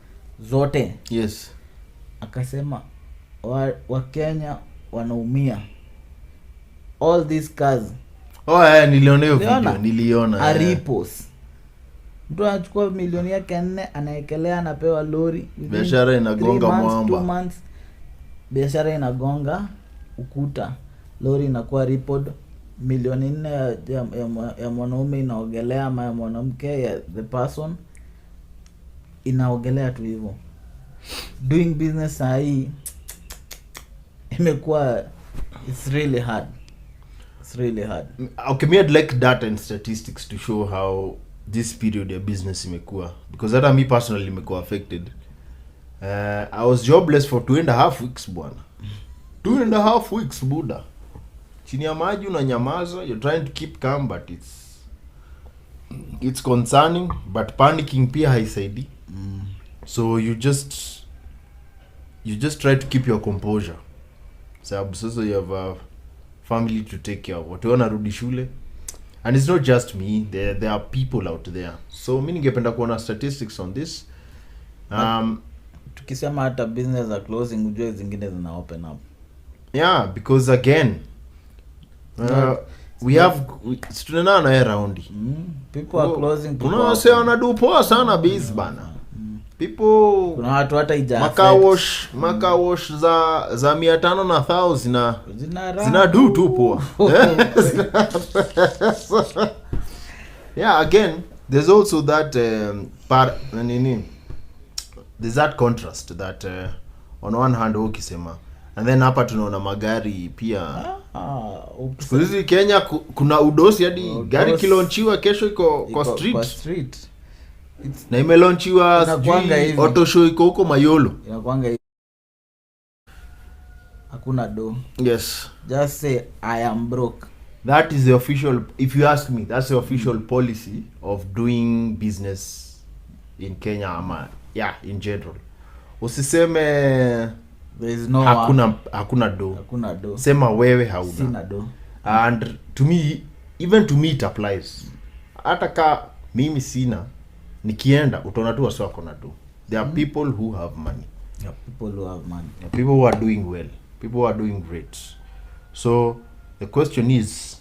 zote. Yes. Akasema wa Kenya wanaumia, all these cars. Niliona hiyo video, niliona aripos. Mtu anachukua milioni yake 4 anaekelea, anapewa lori, biashara inagonga mwamba, 2 months biashara inagonga ukuta, lori inakuwa report, milioni 4 ya mwanaume inaogelea, ama ya mwanamke, ya the person inaogelea tu hivyo. Doing business hii imekuwa, it's really hard. Okay, me I'd like data and statistics to show how this period ya business imekuwa, because hata me personally imekuwa affected. I was jobless for 2.5 weeks bwana. 2.5 weeks buda. Chini ya maji unanyamaza, you're trying to keep calm, but it's concerning, but panicking pia haisaidi. So you just try to keep your composure. Sababu sasa you have a family to take care of. Watu wanarudi shule. And it's not just me, there are people out there. So mimi ningependa kuona statistics on this. Tukisema hata business are closing, ujue zingine zina open up. Yeah, because again, we have tunena na around. People are closing. Kuna wase wanadu poa sana biz bana. People, kuna watu hata maka wash za 500 na 1000 zina do tu poa. Yeah, again, there's also that there's that contrast that on one hand ukisema, and then hapa tunaona magari pia. Kuzi Kenya kuna udosi hadi gari kilonchiwa kesho iko kwa street. Na imelonchiwa auto show iko huko Mayolo. Inakuanga hivi. Hakuna do. Yes. Just say I am broke. that is the official, if you ask me, that's the official policy of doing business in Kenya ama in general. Usiseme there is no hakuna do. Sema wewe hauna. Sina do. And to me, even to me it applies. Hata ka mimi sina, nikienda utaona tu wasi wako na do. There are people who have money. Yeah, people who have money. Yeah, people who are doing well. People who are doing great. So the question is,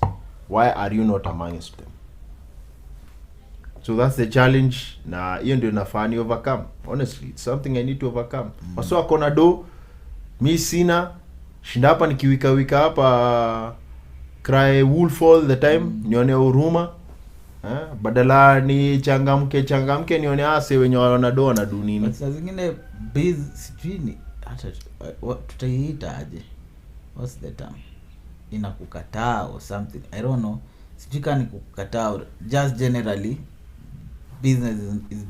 why are you not amongst them? So that's the challenge, na hiyo ndio nafaa ni overcome. Honestly, it's something I need to overcome. Wasi wako na do, mi sina, shinda hapa nikiwika hapa cry wolf all the time, nione huruma. Badala ni changamke nione ase wenye wanado na dunini. Sasa zingine biz sijui hata tutaiita aje. What's the term? Inakukataa or something. I don't know. Sijui kani kukataa or just generally business is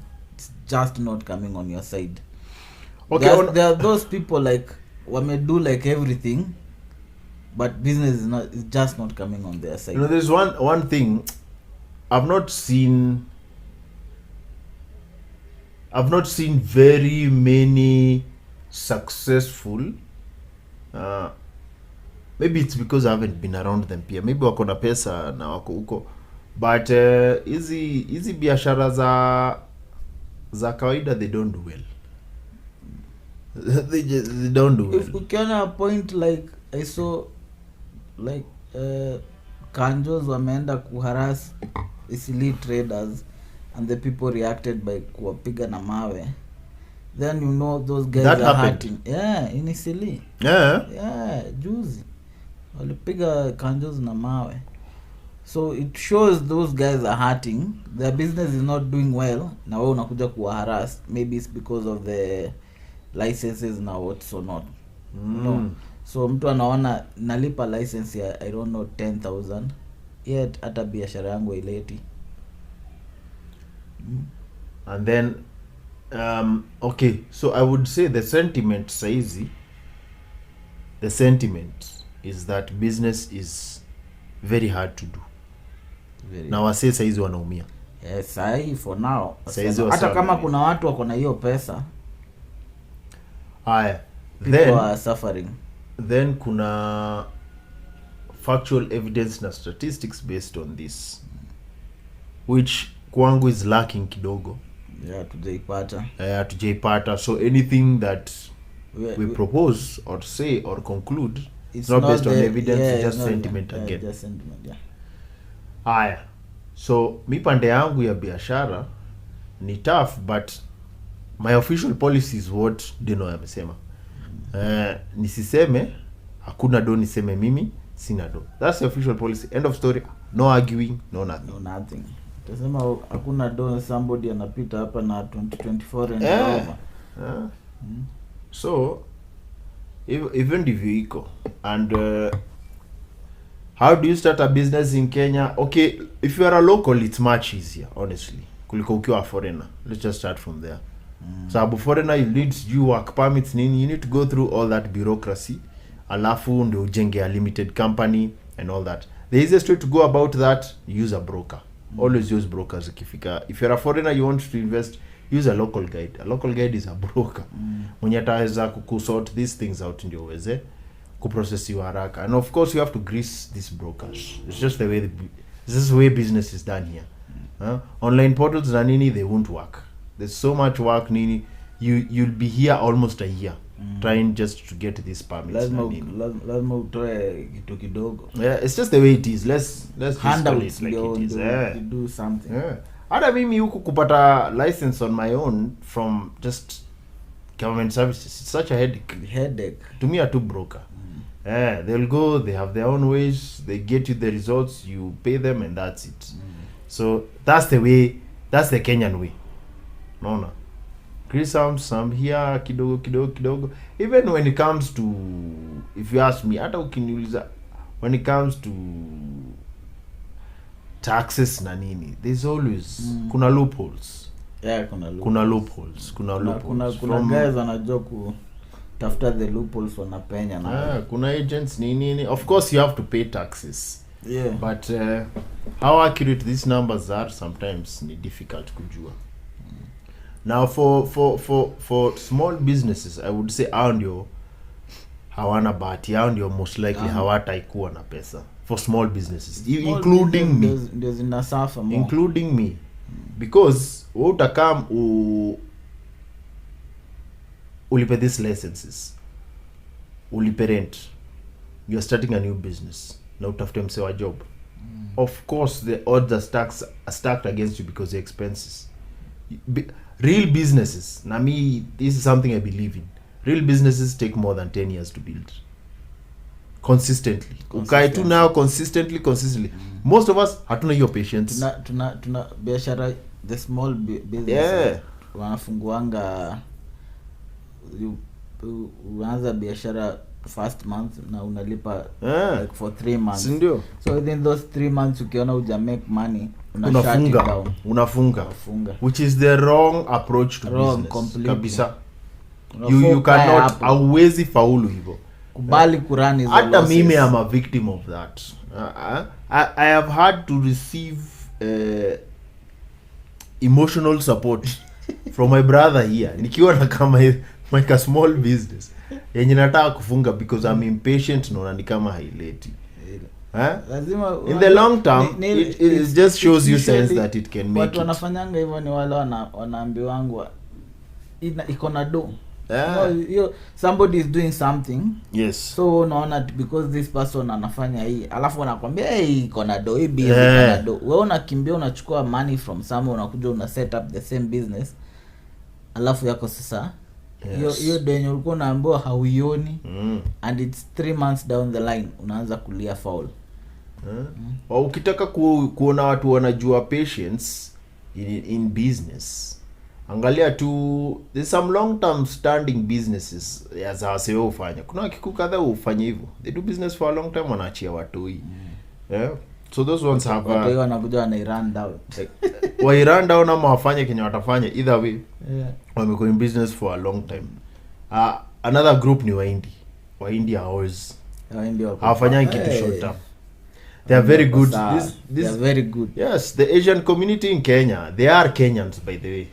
just not coming on your side. Okay, there are those people like wame do like everything, but business is just not coming on their side. You know, there's one thing I've not seen very many successful, maybe it's because I haven't been around them pia, maybe wako na pesa na wako huko, but hizi biashara za kawaida they don't do well. they don't do well. If ukiona a point like I saw like Kanjos wameenda kuharass Isili traders and the people reacted by kuwapiga na mawe, then you know those guys that are happened. hurting. Yeah, in Isili. Yeah, juzi walipiga Kanjos na mawe, so it shows those guys are hurting, their business is not doing well, na wewe unakuja kuwa harass. Maybe it's because of the licenses na what so not. No, so mtu anaona nalipa license ya I don't know 10,000, yet hata biashara yangu ileti. And then okay, so I would say the sentiment saizi, the sentiment is that business is very hard to do. Na wase saizi wanaumia. Yes, sahi for now. Saizi hata kama kuna watu wako na hiyo pesa, then are suffering. Then kuna factual evidence na statistics based on this, which kwangu is lacking kidogo. Tujaipata. So anything that we propose or say or conclude, it's not based on evidence, just sentiment again. Just sentiment, yeah. Haya, so mi pande yangu ya biashara ni tough, but my official policy is what Dino amesema. Nisiseme hakuna do, niseme mimi sina do. That's the official policy. End of story. No arguing, no nothing. Tasema hakuna do, somebody anapita hapa na 2024 and over. So even ndivyo iko. And how do you start a business in Kenya? Okay, if you are a local, it's much easier, honestly, kuliko ukiwa a foreigner. Let's just start from there. Sababu foreigner, you need work permits nini, you need to go through all that bureaucracy, alafu ndio ujenge a limited company and all that. The easiest way to go about that, use a broker. Always use brokers ikifika. If you're a foreigner, you want to invest, use a local guide. A local guide is a broker. Mwenye ataweza kusort these things out ndio uweze kuprocess you haraka. And of course you have to grease these brokers. It's just the way this is the way business is done here. Online portals na nini, they won't work. There's so much work nini. You'll be here almost a year trying just to get these permits. Lazima utoe kitu kidogo. Yeah, it's just the way it is. Let's handle it like it is. Do something. Yeah. Hata mimi huku kupata license on my own from just government services, it's such a headache. To me, a two broker. They'll go, they have their own ways, they get you the results, you pay them, and that's it. So that's the way, that's the Kenyan way. No. Some here, kidogo. Even when it comes to, if you ask me, hata ukiniuliza, when it comes to taxes na nini, there's always kuna loopholes. Yeah, kuna loopholes. Kuna guys wanajua kutafuta the loopholes wanapenya na. Kuna agents nini. Of course you have to pay taxes. Yeah. But how accurate these numbers are sometimes ni difficult kujua. Now for small businesses, I would say hao ndio hawana bahati, hao ndio most likely hawataikuwa na pesa. For small businesses, including me. Ndio zinasafa more. Including me. Because utakam ulipe these licenses, ulipe rent, you are starting a new business, na utafute mse wa job. Of course the odds are stacked against you because the expenses. Real businesses, na me, this is something I believe in. Real businesses take more than 10 years to build. Consistently. Ukae tu now consistently. Most of us hatuna hiyo patience. Tuna biashara, the small business. Yeah. Wanafunguanga uanza biashara first month na unalipa like for 3 months. Sindio? So within those 3 months ukiona uja make money, unafunga. Which is the wrong approach to business. Completely. Kabisa. You cannot, hauwezi faulu hivyo. Kubali kurani hizo losses. Hata mimi am a victim of that. I have had to receive emotional support from my brother here. Nikiwa na kama like a small business yenye nataka kufunga because I'm impatient, naona ni kama haileti. Lazima in the long term it just shows you sense that it can make watu wanafanyanga hivyo ni wale wanaambiwa iko na do. Somebody is doing something. Yes. So unaona because this person anafanya hii, alafu wanakuambia iko na do, hii business iko na do. Wewe unakimbia unachukua money from somewhere, unakuja una set up the same business. Alafu yako sasa hiyo denye ulikuwa unaambiwa hauioni, and it's 3 months down the line unaanza kulia foul. Ukitaka kuona watu wanajua patience in business, angalia tu, there's some long term standing businesses as waseo ufanya. Kuna kiku kadhaa ufanye hivyo, they do business for a long time, wanaachia watu hii. So those ones have watu wanakuja wana run down wa run down ama wafanye kenye watafanya, either way wamekuwa in business for a long time. Another group ni Wahindi always hawafanyangi kitu short term. They are very good. They are very good. Yes, the Asian community in Kenya, they are Kenyans, by the way.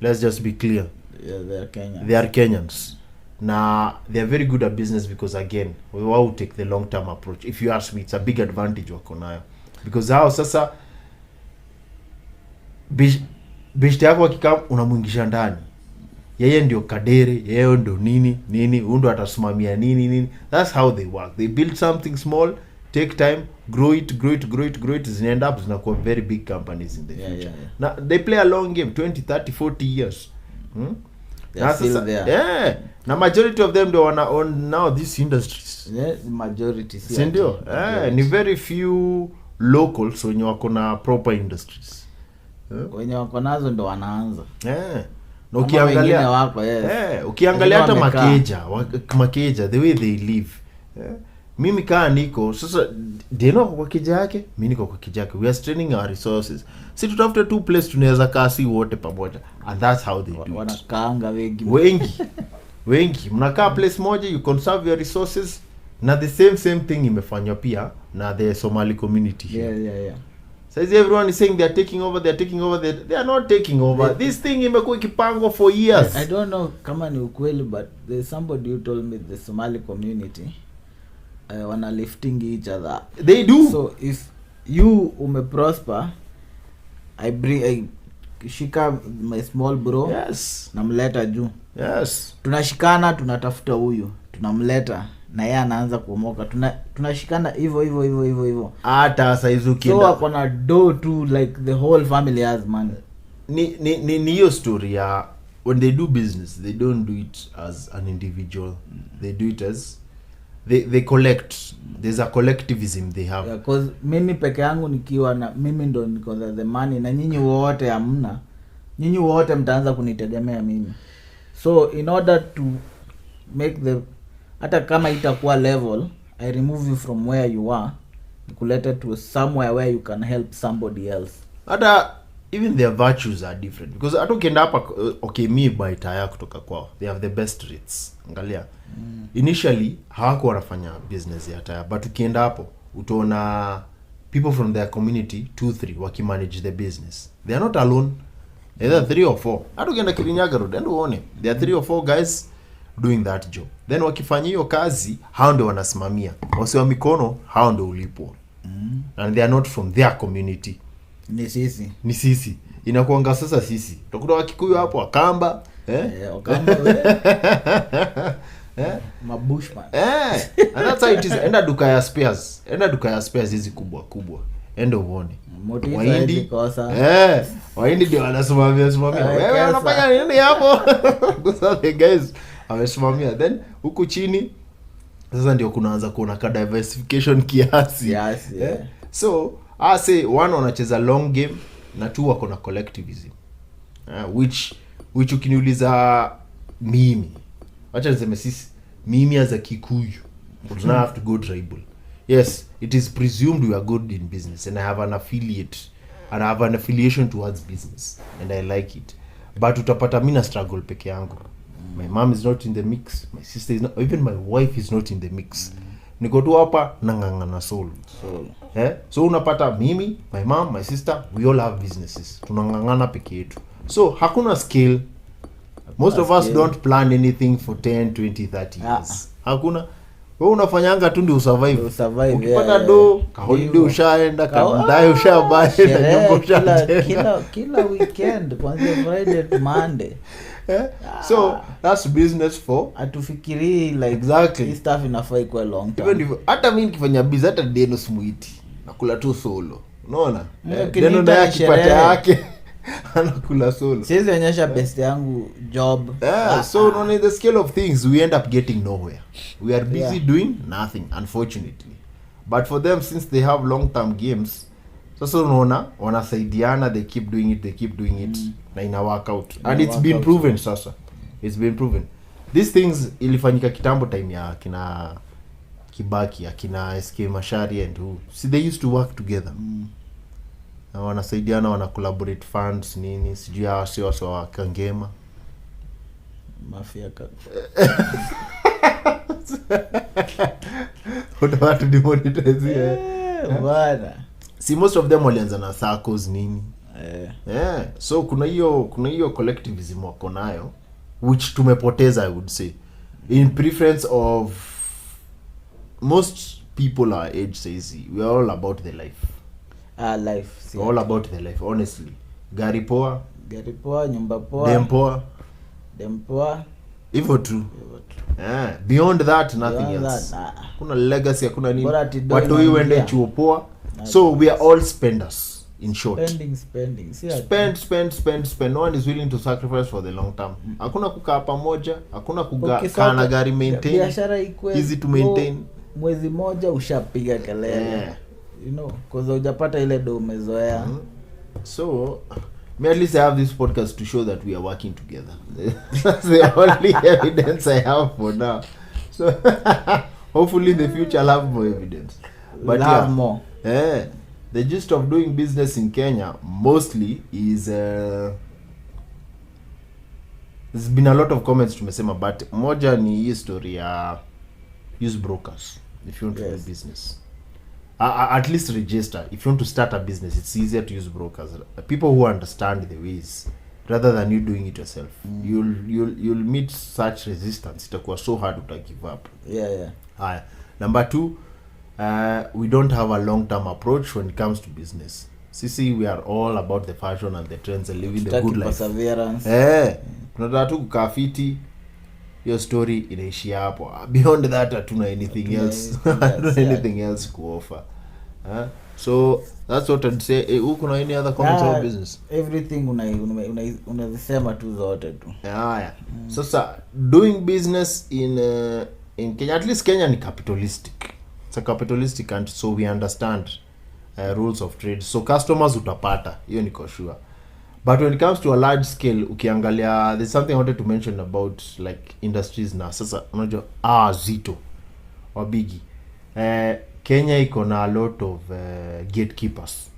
Let's just be clear. Yeah, they are Kenyans. They are Kenyans. Now, they are very good at business because, again, we want to take the long-term approach. If you ask me, it's a big advantage wako nayo. Because hao sasa bishte yako akikam unamuingisha ndani. Yeye ndio kadere, yeye ndio nini, undo atasimamia nini. That's how they work. They build something small, take time, grow it, and end up zinakuwa very big companies in the future. Yeah. Now, they play a long game, 20, 30, 40 years. They are still there. Yeah. Na majority of them do on now these industries. Yeah, majority. Sindio? Ni very few locals wenye wako na proper industries. Wenye wako nazo ndo wanaanza. Na ukiangalia ukiangalia hata makeja the way they live. Mimi kaa niko sasa deno kwa keja yake, mimi niko kwa keja yake. We are straining our resources. Si tutafute two place tunaweza kaa si wote pamoja, and that's how they do it. Wanakaanga wengi mnakaa place moja, you conserve your resources. Na the same thing imefanywa pia na the Somali community here. Yeah. So everyone is saying they are taking over. They are not taking over. This thing imekuwa ikipangwa for years. I don't know kama ni ukweli, but there's somebody who told me the Somali community wana lifting each other. They do. So if you prosper, I shika my small bro. Yes. Namleta juu. Yes. Tunashikana, tunatafuta huyu, tunamleta na yeye anaanza kuomoka. Tunashikana hivyo. Hata saizi ukienda. So wako na do to like the whole family has money. Ni hiyo story ya when they do business, they don't do it as an individual. They do it as they collect. There's a collectivism they have. Yeah, cause mimi peke yangu nikiwa na mimi ndo niko the money na nyinyi wote hamna. Nyinyi wote mtaanza kunitegemea mimi. So in order to make the hata kama itakuwa level, I remove you from where you are, nikulete to somewhere where you can help somebody else. Hata even their virtues are different because hata ukienda hapa me buy tire kutoka kwao, they have the best rates. Angalia. Initially hawako wanafanya business ya tire, but ukienda hapo utaona people from their community 2-3 wakimanage the business. They are not alone, either 3 or 4. Hata ukienda Kirinyaga Road and uone there are 3 or 4 guys doing that job. Then wakifanya hiyo kazi, hao ndio wanasimamia. Wasi wa mikono, hao ndio ulipwa. And they are not from their community. Ni sisi. Inakuanga sasa sisi. Utakuta Wakikuyu hapo, Wakamba, Wakamba mabushman. And that's how it is. Enda duka ya spares hizi kubwa. Enda uone. Wahindi. Wahindi ndio wanasimamia. Wewe unafanya nini hapo? Because the guys amesimamia. Then huku chini sasa ndio kunaanza kuona ka diversification kiasi. So I say one wanacheza long game na two wako na collectivism. Which ukiniuliza mimi, acha niseme sisi, mimi as a Kikuyu would not have to go tribal. Yes, it is presumed we are good in business and I have an affiliation towards business and I like it. But utapata mina struggle peke yangu. My mom is not in the mix, my sister is not, even my wife is not in the mix. Niko tu hapa nangangana soul. So unapata mimi, my mom, my sister, we all have businesses. Tunangangana peke yetu. So hakuna scale. Most of us don't plan anything for 10, 20, 30 years. Hakuna. Wewe unafanyanga tu ndio usurvive. Ukipata do, kaholiday ushaenda, kamdai ushabaye na nyumba ushajenga. Kila weekend kuanzia Friday to Monday. So that's business for atufikiri like exactly this stuff inafaa ikuwe long term. Even hata mimi nikifanya business hata Deno smuiti nakula tu solo. Unaona? Deno naye akipata yake anakula solo. Siwezi onyesha best yangu job. So on the scale of things we end up getting nowhere. We are busy doing nothing, unfortunately. But for them, since they have long term games, sasa unaona wanasaidiana, they keep doing it na ina work out. And it's been proven sasa. It's been proven. These things ilifanyika kitambo time ya kina Kibaki, akina SK Mashari and who. See, they used to work together. Na wanasaidiana, wana collaborate funds nini, sijui hao sio wa Kangema. Mafia ka. What to demonetize bwana. See, most of them walianza na circles nini. So kuna hiyo collectivism wako nayo which tumepoteza, I would say, in preference of most people our age. Says we are all about the life. Life. All about the life, honestly. Gari poa, nyumba poa, dem poa. Hivyo tu. Beyond that nothing else. Kuna legacy, hakuna nini. Watu hiyo wende chuo poa. So we are all spenders, in short. Spending. Spend. No one is willing to sacrifice for the long term. Hakuna kukaa pamoja, hakuna kukaa na gari maintain. Biashara ikuwe easy to maintain. Mwezi moja ushapiga kelele. You know, cause hujapata ile do umezoea. So me at least I have this podcast to show that we are working together. That's the only evidence I have for now. So hopefully in the future I'll have more evidence. But we'll have more. The gist of doing business in Kenya mostly is there's been a lot of comments tumesema, but moja ni hii story ya use brokers if you want to do business. At least register. If you want to start a business, it's easier to use brokers. People who understand the ways rather than you doing it yourself. You'll meet such resistance. Itakuwa so hard to give up. Number 2, we don't have a long-term approach when it comes to business. Sisi, we are all about the fashion and the trends and living the good life. Perseverance. Tunataka tu kukaa fiti. Your story inaishia hapo. Beyond that hatuna anything else. Anything else to offer. So that's what I'd say. Kuna any other comments about business? Everything unazisema tu zote tu. Sasa doing business in Kenya, at least Kenya ni capitalistic. It's a capitalistic country, so we understand rules of trade. So customers utapata, hiyo niko sure. But when it comes to a large scale, ukiangalia, there's something I wanted to mention about like industries na sasa unajua Zito or Biggie. Kenya iko na a lot of gatekeepers.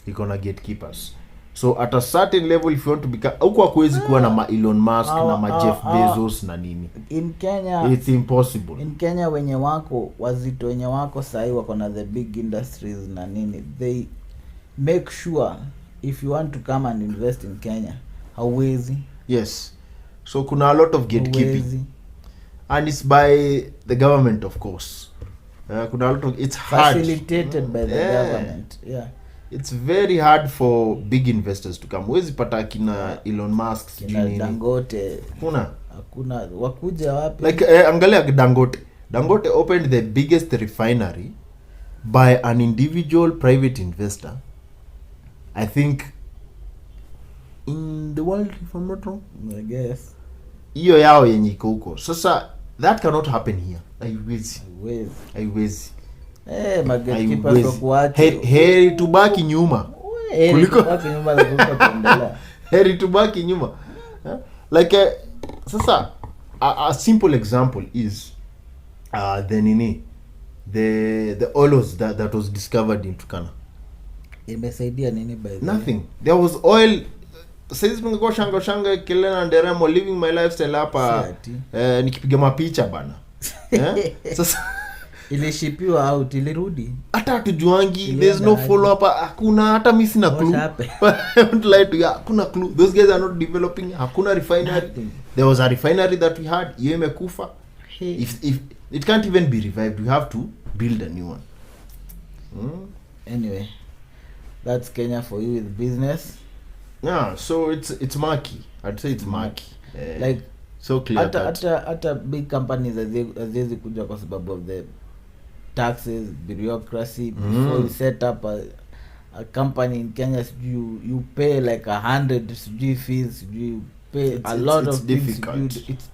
Iko na gatekeepers. So at a certain level, if you want to become, huko hakuwezi kuwa na ma Elon Musk na ma Jeff Bezos na nini. In Kenya it's impossible. In Kenya wenye wako wazito wenye wako sahi wako na the big industries na nini, they make sure if you want to come and invest in Kenya hauwezi. Yes, so kuna a lot of gatekeeping, and it's by the government, of course. Kuna a lot of, it's hard, facilitated by the government. Yeah, it's very hard for big investors to come. Huwezi pata kina Elon Musk, kina Dangote, hakuna wakuja wapi. Like angalia Dangote opened the biggest refinery by an individual private investor, I think in the world, if I'm not wrong, I guess. Hiyo yao yenye iko huko. Sasa that cannot happen here. Haiwezi. Magatekeepers kwa kuacha. Heri tubaki nyuma. Kuliko tubaki nyuma la kuendelea. Heri tubaki nyuma. Like sasa a simple example is the oils that was discovered in Turkana. Imesaidia nini by the nothing. There was oil. Says mingeko shanga kelena nderemo living my lifestyle hapa nikipiga mapicha bana. Sasa ilishipiwa out, ilirudi. Hata hatujuangi, there's no follow up, hakuna hata mimi sina clue. I don't lie to you, hakuna clue. Those guys are not developing, hakuna refinery. There was a refinery that we had, hiyo imekufa. If it can't even be revived, we have to build a new one. Anyway, that's Kenya for you with business. Yeah, so it's murky. I'd say it's murky. Like so clear hata big companies haziwezi kuja kwa sababu of the taxes, bureaucracy. Before you set up a company in Kenya, you pay like 100 fees, you pay a lot of difficult. things. It's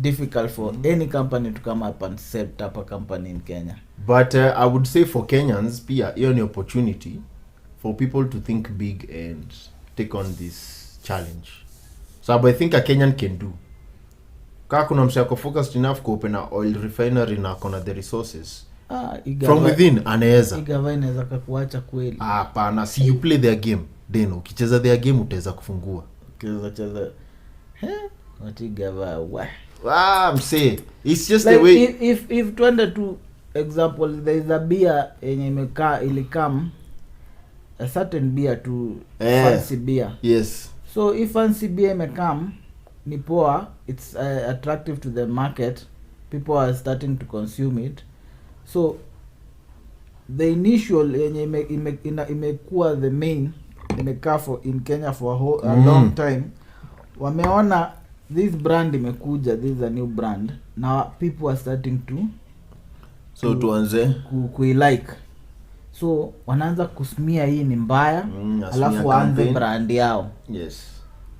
difficult for any company to come up and set up a company in Kenya. But I would say for Kenyans, pia hiyo ni opportunity for people to think big and take on this challenge. So I think a Kenyan can do. Kaka kuna msee ako focused enough ku open a oil refinery na kona the resources. From within anaweza. Igava inaweza kukuacha kweli. Hapana, see you play their game. Then ukicheza their game utaweza kufungua. Ukicheza what igava why? I'm saying it's just like the way if twende to example, there is a beer yenye ilikam a certain beer to fancy beer. Yes. So if fancy beer imekam ni poa, it's attractive to the market, people are starting to consume it. So the initial yenye imekuwa the main imekaa for in Kenya for a long time, wameona this brand imekuja, this is a new brand, now people are starting to tuanze kuilike, so wanaanza kusmia hii ni mbaya, alafu waanze brand yao. Yes,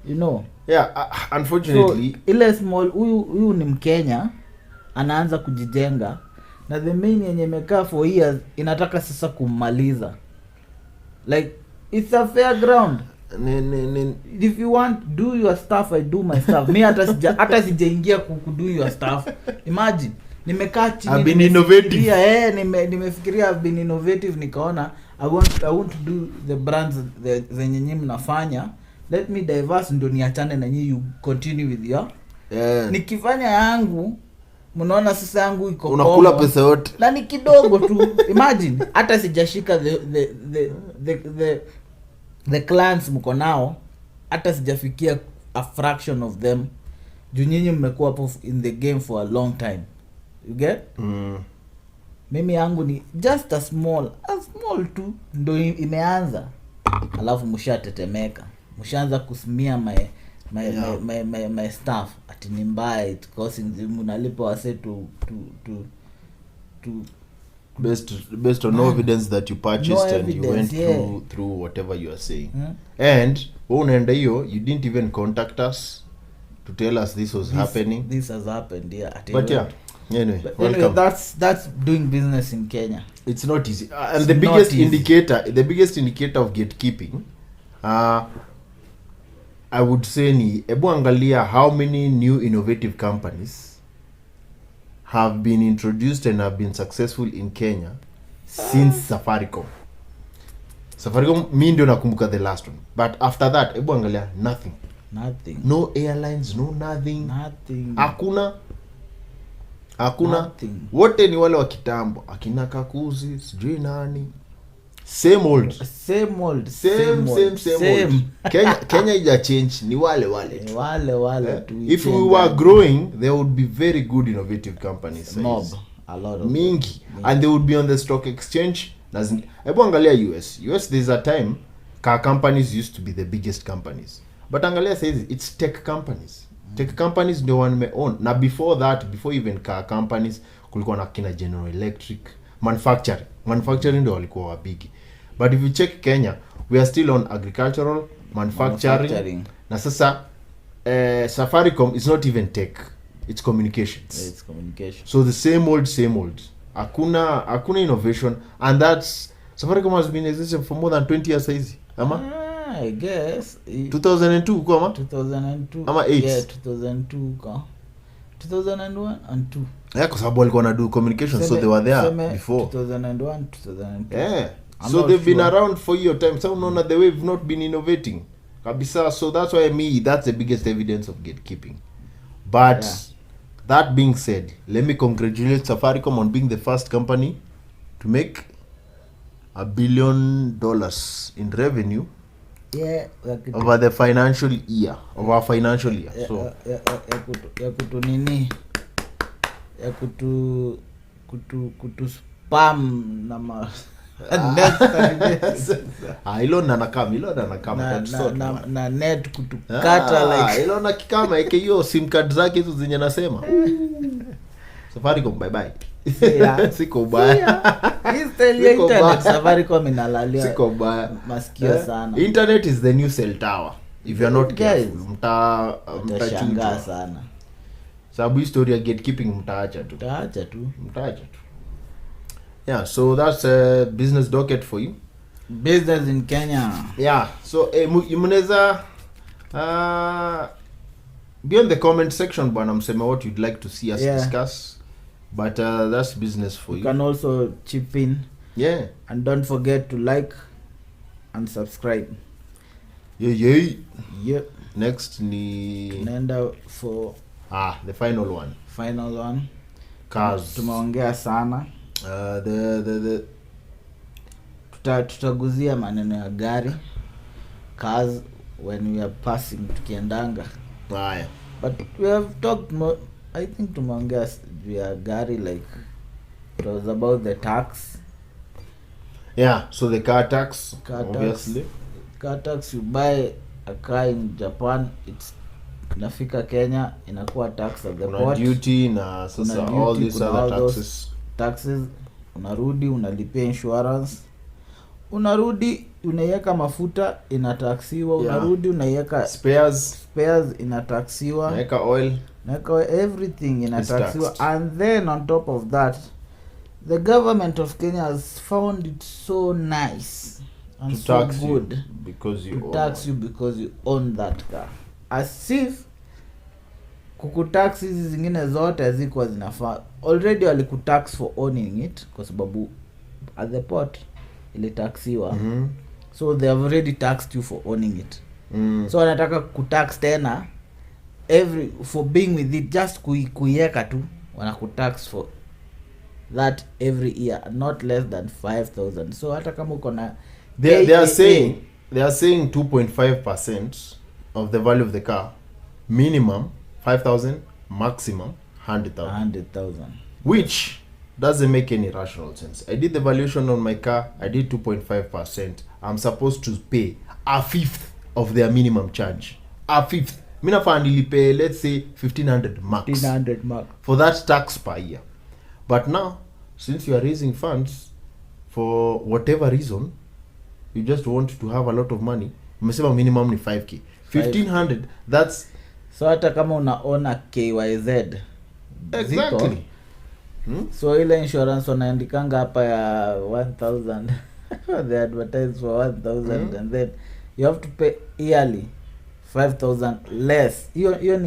you know. Yeah, unfortunately so, ile small huyu ni Mkenya anaanza kujijenga na the main yenye imekaa for years inataka sasa kumaliza. Like it's a fair ground. If you want do your stuff, I do my stuff. Me hata sijaingia kudo your stuff. Imagine nimekaa chini, I've been innovative. Nimefikiria I've been innovative, nikaona I want to do the brands zenye nyinyi mnafanya, let me diverse ndo niachane na nyinyi, you continue with your nikifanya yangu. Mnaona sasa yangu iko unakula pesa yote na ni kidogo tu. Imagine hata sijashika the clients mko nao, hata sijafikia a fraction of them. Juu nyinyi mmekuwa hapo in the game for a long time, you get. Mimi yangu ni just a small tu ndo imeanza, alafu mshatetemeka, mshaanza kusimia my staff ati ni mbaya, it causing them nalipo wase to based on no evidence that you purchased and you went through whatever you are saying. And unaenda hiyo, you didn't even contact us to tell us this was happening. This has happened, yeah. But anyway, welcome. That's doing business in Kenya. It's not easy. And the biggest indicator of gatekeeping, I would say ni ebu angalia how many new innovative companies have been introduced and have been successful in Kenya since Safaricom. Safaricom mi ndio nakumbuka the last one, but after that hebu angalia nothing, no airlines, no nothing. Hakuna Nothing. Wote ni wale wa kitambo, akina Kakuzi, sijui nani, same old. Kenya ija change, ni wale tu. Tu. If we were growing, there would be very good innovative companies, a lot of mingi, and they would be on the stock exchange. Hebu angalia US, there's a time car companies used to be the biggest companies, but angalia says it's tech companies. Tech companies ndio wameown, na before that, before even car companies, kulikuwa na kina General Electric, manufacturing ndio walikuwa wabigi. But if you check Kenya, we are still on agricultural, manufacturing. Na sasa Safaricom is not even tech, it's communications. So the same old. Hakuna innovation, and that's Safaricom has been existing for more than 20 years hizi. Ama I guess 2002 kama 2002 ama 8. Yeah, 2002 ka 2001 and 2. Yeah, kwa sababu walikuwa na do communication, so they were there before 2001 2002. Yeah, so they've been around for your time. So unaona the way we've not been innovating kabisa. So that's why that's the biggest evidence of gatekeeping. But that being said, let me congratulate Safaricom on being the first company to make $1 billion in revenue. Yeah, over the financial year, so kutu spam na ma hilo na net kutukata like hilo na kikama eke hiyo sim card zake hizo zenye nasema Safaricom bye bye. Siko baya. Internet Safaricom inalalia. Siko baya. Masikio sana. Internet is the new cell tower. If you are not careful, mtachunga sana. Sababu historia gatekeeping mtaacha tu. Yeah, so that's a business docket for you. Business in Kenya. Yeah, so mnaweza be on the comment section bwana, mseme what you'd like to see us discuss. But that's business for you. You can also chip in. Yeah. And don't forget to like and subscribe. Yeah. Next Nenda for the final one. Cars. Tumeongea sana. Tutaguzia maneno ya gari. Cars when we are passing tukiendanga. But we have talked more, I think tumeongea via gari, like it was about the tax. Yeah, so the car tax, obviously. Car tax, you buy a car in Japan, it's nafika Kenya, inakuwa tax at the port. Duty na sasa all these other taxes. Unarudi, unalipia insurance. Unarudi, unaiweka mafuta, inataxiwa. Unarudi, unaiweka spares inataxiwa. Unaiweka oil. Everything inataxiwa. And then on top of that, the government of Kenya has found it so nice and so good to tax you because you own that car. As if kukutax hizi zingine zote zilikuwa zinafaa. Already walikutax for owning it kwa sababu at the port ile taxiwa. So they have already taxed you for owning it. So wanataka kutax tena for being with it, just kuiweka tu wanakutax for that every year, not less than 5,000. So hata kama uko na they are saying 2.5% of the value of the car, minimum 5,000, maximum 100,000, which doesn't make any rational sense. I did the valuation on my car, I did 2.5%. I'm supposed to pay a fifth of their minimum charge. A fifth. Mina nilipe, let's say 1,500 max for that tax per year. But now, since you are raising funds for whatever reason, you just want to have a lot of money, umesema minimum ni 5k, 1,500, that's so hata kama unaona KYZ exactly. So ile insurance wanaandikanga hapa ya 1,000 they advertise for 1,000 and then you have to pay yearly 5,000 less. Hiyo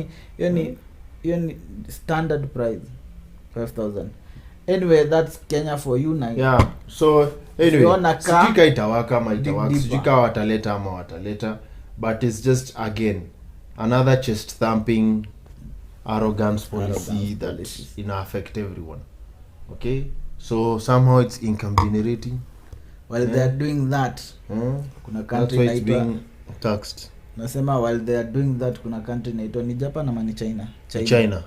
ni standard price 5,000. Anyway, that's Kenya for you now. Yeah, so anyway, sijika itawaka ama itawaka, deeper. sijika wataleta ama wataleta, but it's just again another chest thumping arrogance policy that ina affect everyone. Okay, so somehow it's income generating. While they are doing that, kuna country that's why it's being taxed. Nasema while they are doing that, kuna country inaitwa ni Japan ama ni China? China.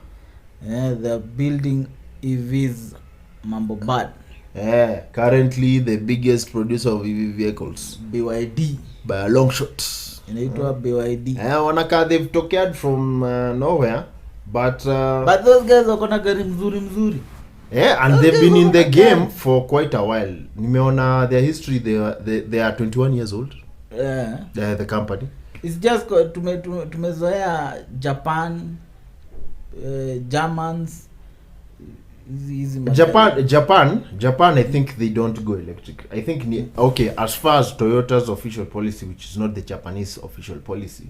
Yeah, they are building EVs mambo bad. Yeah, currently the biggest producer of EV vehicles, BYD by a long shot. Inaitwa BYD. Yeah, wanaka they've toked from nowhere, but those guys wako na gari mzuri. Yeah, and they've been in the game for quite a while. Nimeona their history, they are 21 years old. Yeah. The company. It's just tumezoea Japan, Germans. Japan I think they don't go electric. I think okay, as far as Toyota's official policy, which is not the Japanese official policy,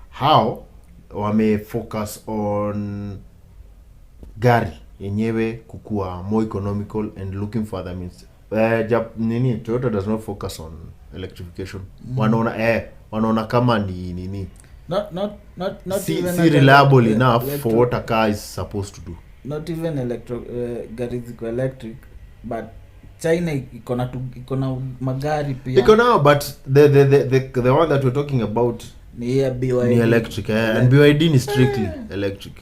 how wame focus on gari yenyewe kukua more economical and looking for other means. Toyota does not focus on electrification. Wanaona kama ni not even reliable enough for what a car is supposed to do. Not even gari ziko electric, but China iko na magari pia. Iko now, but the one that we're talking about ni BYD. Ni electric, and BYD is strictly electric.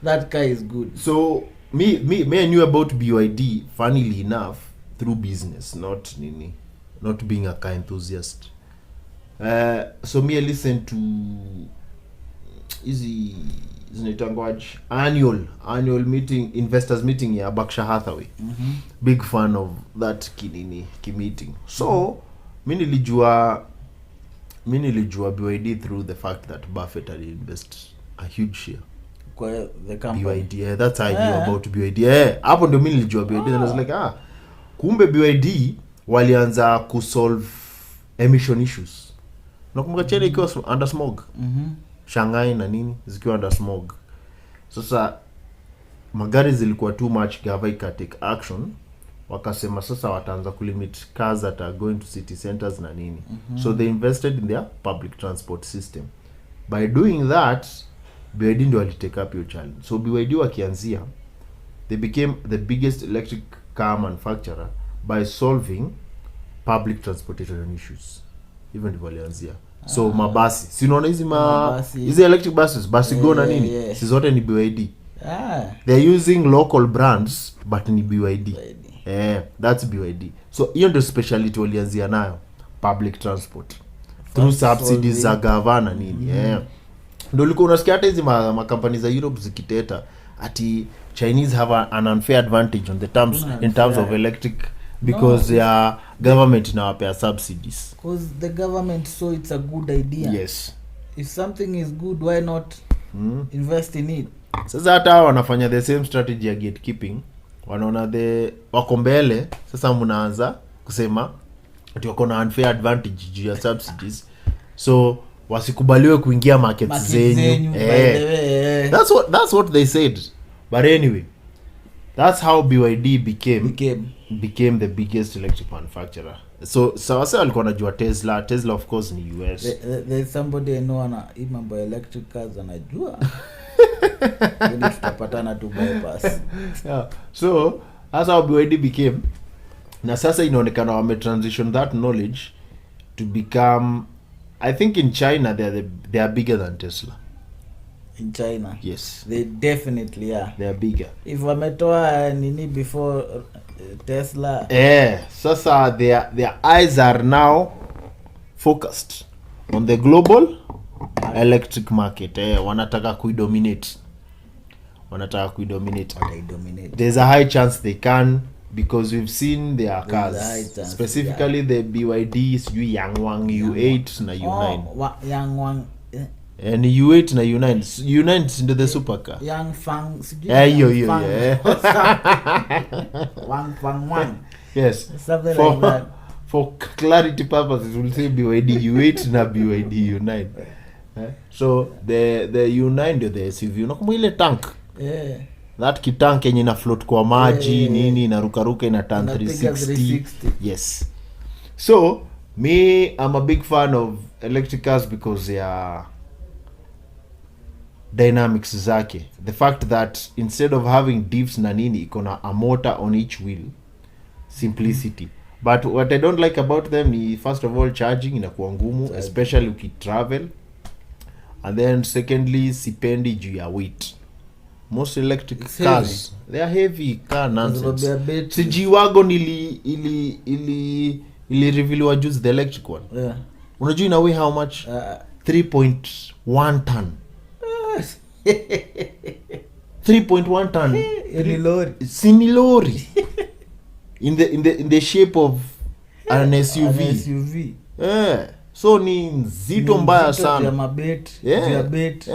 That car is good. So me I knew about BYD funnily enough through business, not being a car enthusiast. So me I listened to annual meeting, investors meeting ya Berkshire Hathaway. Big fan of that meeting. So mi nilijua BYD through the fact that Buffett had invest a huge share kwa the company. BYD, yeah, that's how I knew about BYD. Hapo ndio mimi nilijua BYD. And I was like, kumbe BYD walianza kusolve emission issues. Nakumbuka China ikiwa under smog. Shanghai na nini zikiwa under smog. Sasa magari zilikuwa too much, gava take action. Wakasema sasa wataanza kulimit cars that are going to city centers na nini. So they invested in their public transport system. By doing that, BYD ndio walitake up your challenge. So BYD wakianzia, they became the biggest electric car manufacturer by solving public transportation issues. Even ndivyo walianzia. So mabasi, si unaona hizi electric buses, basi go na nini? Si zote ni BYD. They're using local brands but ni BYD. That's BYD. So hiyo ndio speciality walianzia nayo, public transport. Through subsidies za gavana nini. Ndio ulikuwa unasikia hata hizi makampani za Europe zikiteta ati Chinese have an unfair advantage on the terms in terms of electric because government inawapea subsidies. Because the government saw it's a good idea. Yes. If something is good, why not invest in it? Sasa hata wanafanya the same strategy ya gatekeeping. Wanaona wako mbele, sasa mnaanza kusema ati wako na unfair advantage juu ya subsidies. So wasikubaliwe kuingia markets zenyu. That's what they said. But anyway, that's how BYD became the biggest electric manufacturer. So wasa walikuwa wanajua Tesla of course ni US. There's somebody I know ana mambo electric cars anajua. Ndio tutapatana tu bypass. Yeah. So that's how BYD became. Na sasa inaonekana wame transition that knowledge to become, I think in China they are bigger than Tesla. In China? Yes. They definitely are. They are bigger. If wametoa nini before Tesla. Sasa their eyes are now focused on the global electric market. Wanataka kuidominate. There's a high chance they can, because we've seen their cars, specifically the BYD, Yangwang U8 na U9. Yangwang and U8 na U9. U9 into the supercar. Yangfang. Wang Fang Wang. Yes. Something like that. For clarity purposes, we'll say BYD U8 na BYD U9. So the U9 ndio the SUV. Unakumbuka ile tank? that kitank yenye ina float kwa maji Yeah. nini inarukaruka ina turn Inapiga 360. 360. Yes. So me, I'm a big fan of electric cars because ya dynamics zake, the fact that instead of having diffs na nini iko na a motor on each wheel, simplicity. But what I don't like about them ni first of all charging inakuwa ngumu, especially ukitravel, and then secondly sipendi juu ya weight. Most electric It's cars heavy. they are heavy car nonsense. Because Si G-Wagon ili reveal juice the electric one. Yeah. Unajua ina weigh how much? 3.1 ton. 3.1 ton. Ni lori. Sini lori. in the shape of an SUV. An SUV. So ni nzito mbaya sana. Ya mabet, Yeah. bet.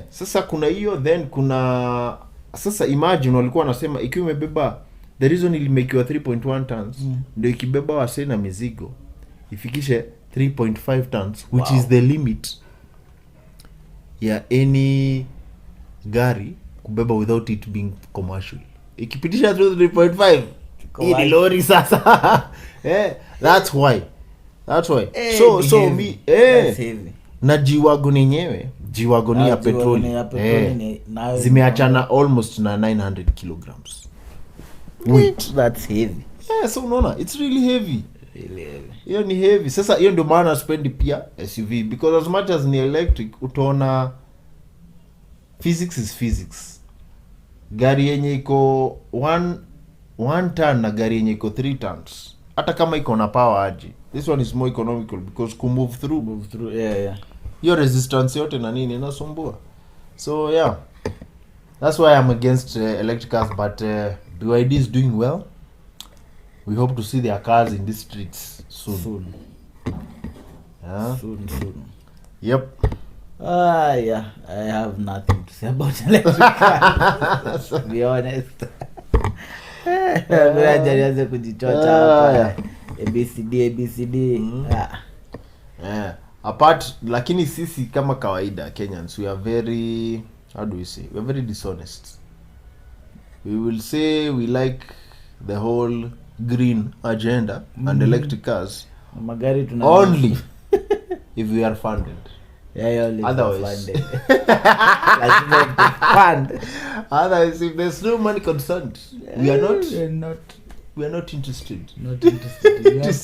Sasa kuna hiyo, then kuna sasa imagine walikuwa wanasema ikiwa imebeba, the reason ilimekiwa 3.1 tons ndio ikibeba wase na mizigo ifikishe 3.5 tons which is the limit ya any gari kubeba without it being commercial. Ikipitisha 3.5 hii ni lori sasa. That's why so me na G-Wagon yenyewe, G-Wagon ya petroli zimeachana almost na 900 kilograms weight. That's heavy. So unaona it's really heavy. Hiyo ni heavy. Sasa hiyo ndio maana spendi pia SUV, because as much as ni electric utaona physics is physics. Gari yenye iko 1 ton na gari yenye iko 3 tons, hata kama iko na power aje, this one is more economical because move through your resistance yote na nini inasumbua. So yeah, that's why I'm against electric cars, but BYD is doing well. We hope to see their cars in these streets soon. Yeah. Soon. Yep. Yeah, I have nothing to say about electric cars. To be honest. Nianze kujichocha hapa. ABCD. Apart, lakini sisi kama kawaida Kenyans, we are very, how do we say, we are very dishonest. We will say we like the whole green agenda and electric cars magari tuna only if we are funded. Otherwise otherwise if there's no money concerned, we are not interested. You have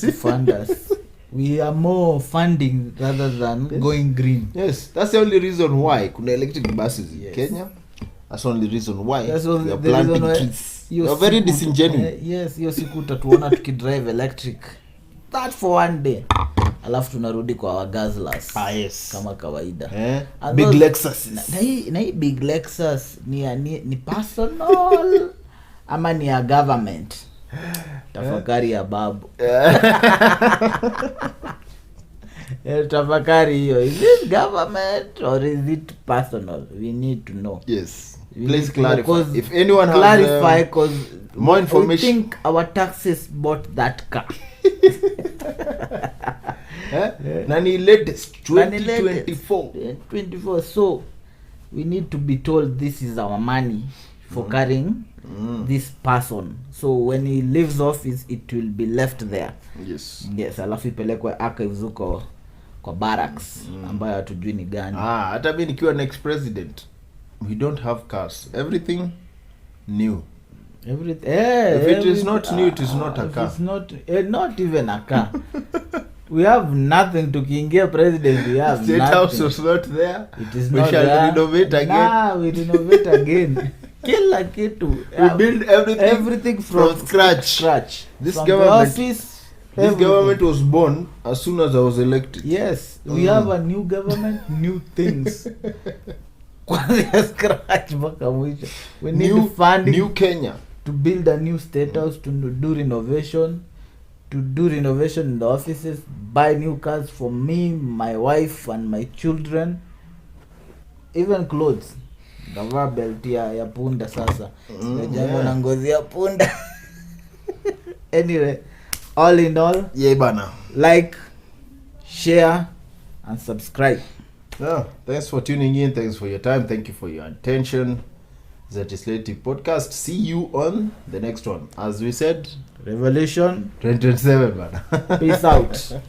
to fund us. We are more funding rather than going green. Yes, that's the only reason why kuna electric buses in Kenya. That's the only reason why we are planting trees. You are very disingenuous. Yes, hiyo siku utatuona tukidrive electric. That for one day. Alafu tunarudi kwa our Gazlas. Yes. Kama kawaida. Big Lexus. Na hii big Lexus ni personal ama ni ya government. Tafakari ya babu. Tafakari hiyo. Is it government or is it personal? We need to know. Yes. Please clarify. If anyone clarify, because more information, we think our taxes bought that car. Nani latest 2024. So we need to be told this is our money for carrying this person. So when he leaves office it will be left there. Yes, alafu ipelekwe archives huko kwa barracks ambayo hatujui ni gani. Hata mimi nikiwa next president, we don't have cars, everything new. If it is not new, it is not a car. It's not even a car. We have nothing to kiingia president. We have State nothing. House was not there. It is we not shall there. renovate again. We renovate again. Kila kitu. We build everything from scratch. This from government, the office, this government was born as soon as I was elected. Yes, we have a new government, new things. Kwanza scratch mpaka mwisho. We need funding. New Kenya. To build a new state house, to do renovation, in the offices, buy new cars for me, my wife and my children, even clothes. Gava belt ya punda sasa. Jambo na ngozi ya punda. Anyway, all in all, Bana. like, share and subscribe. Thanks for tuning in. Thanks for your time. Thank you for your attention. the Tissletti podcast. See you on the next one. As we said, Revelation. 2027 bana. Peace out.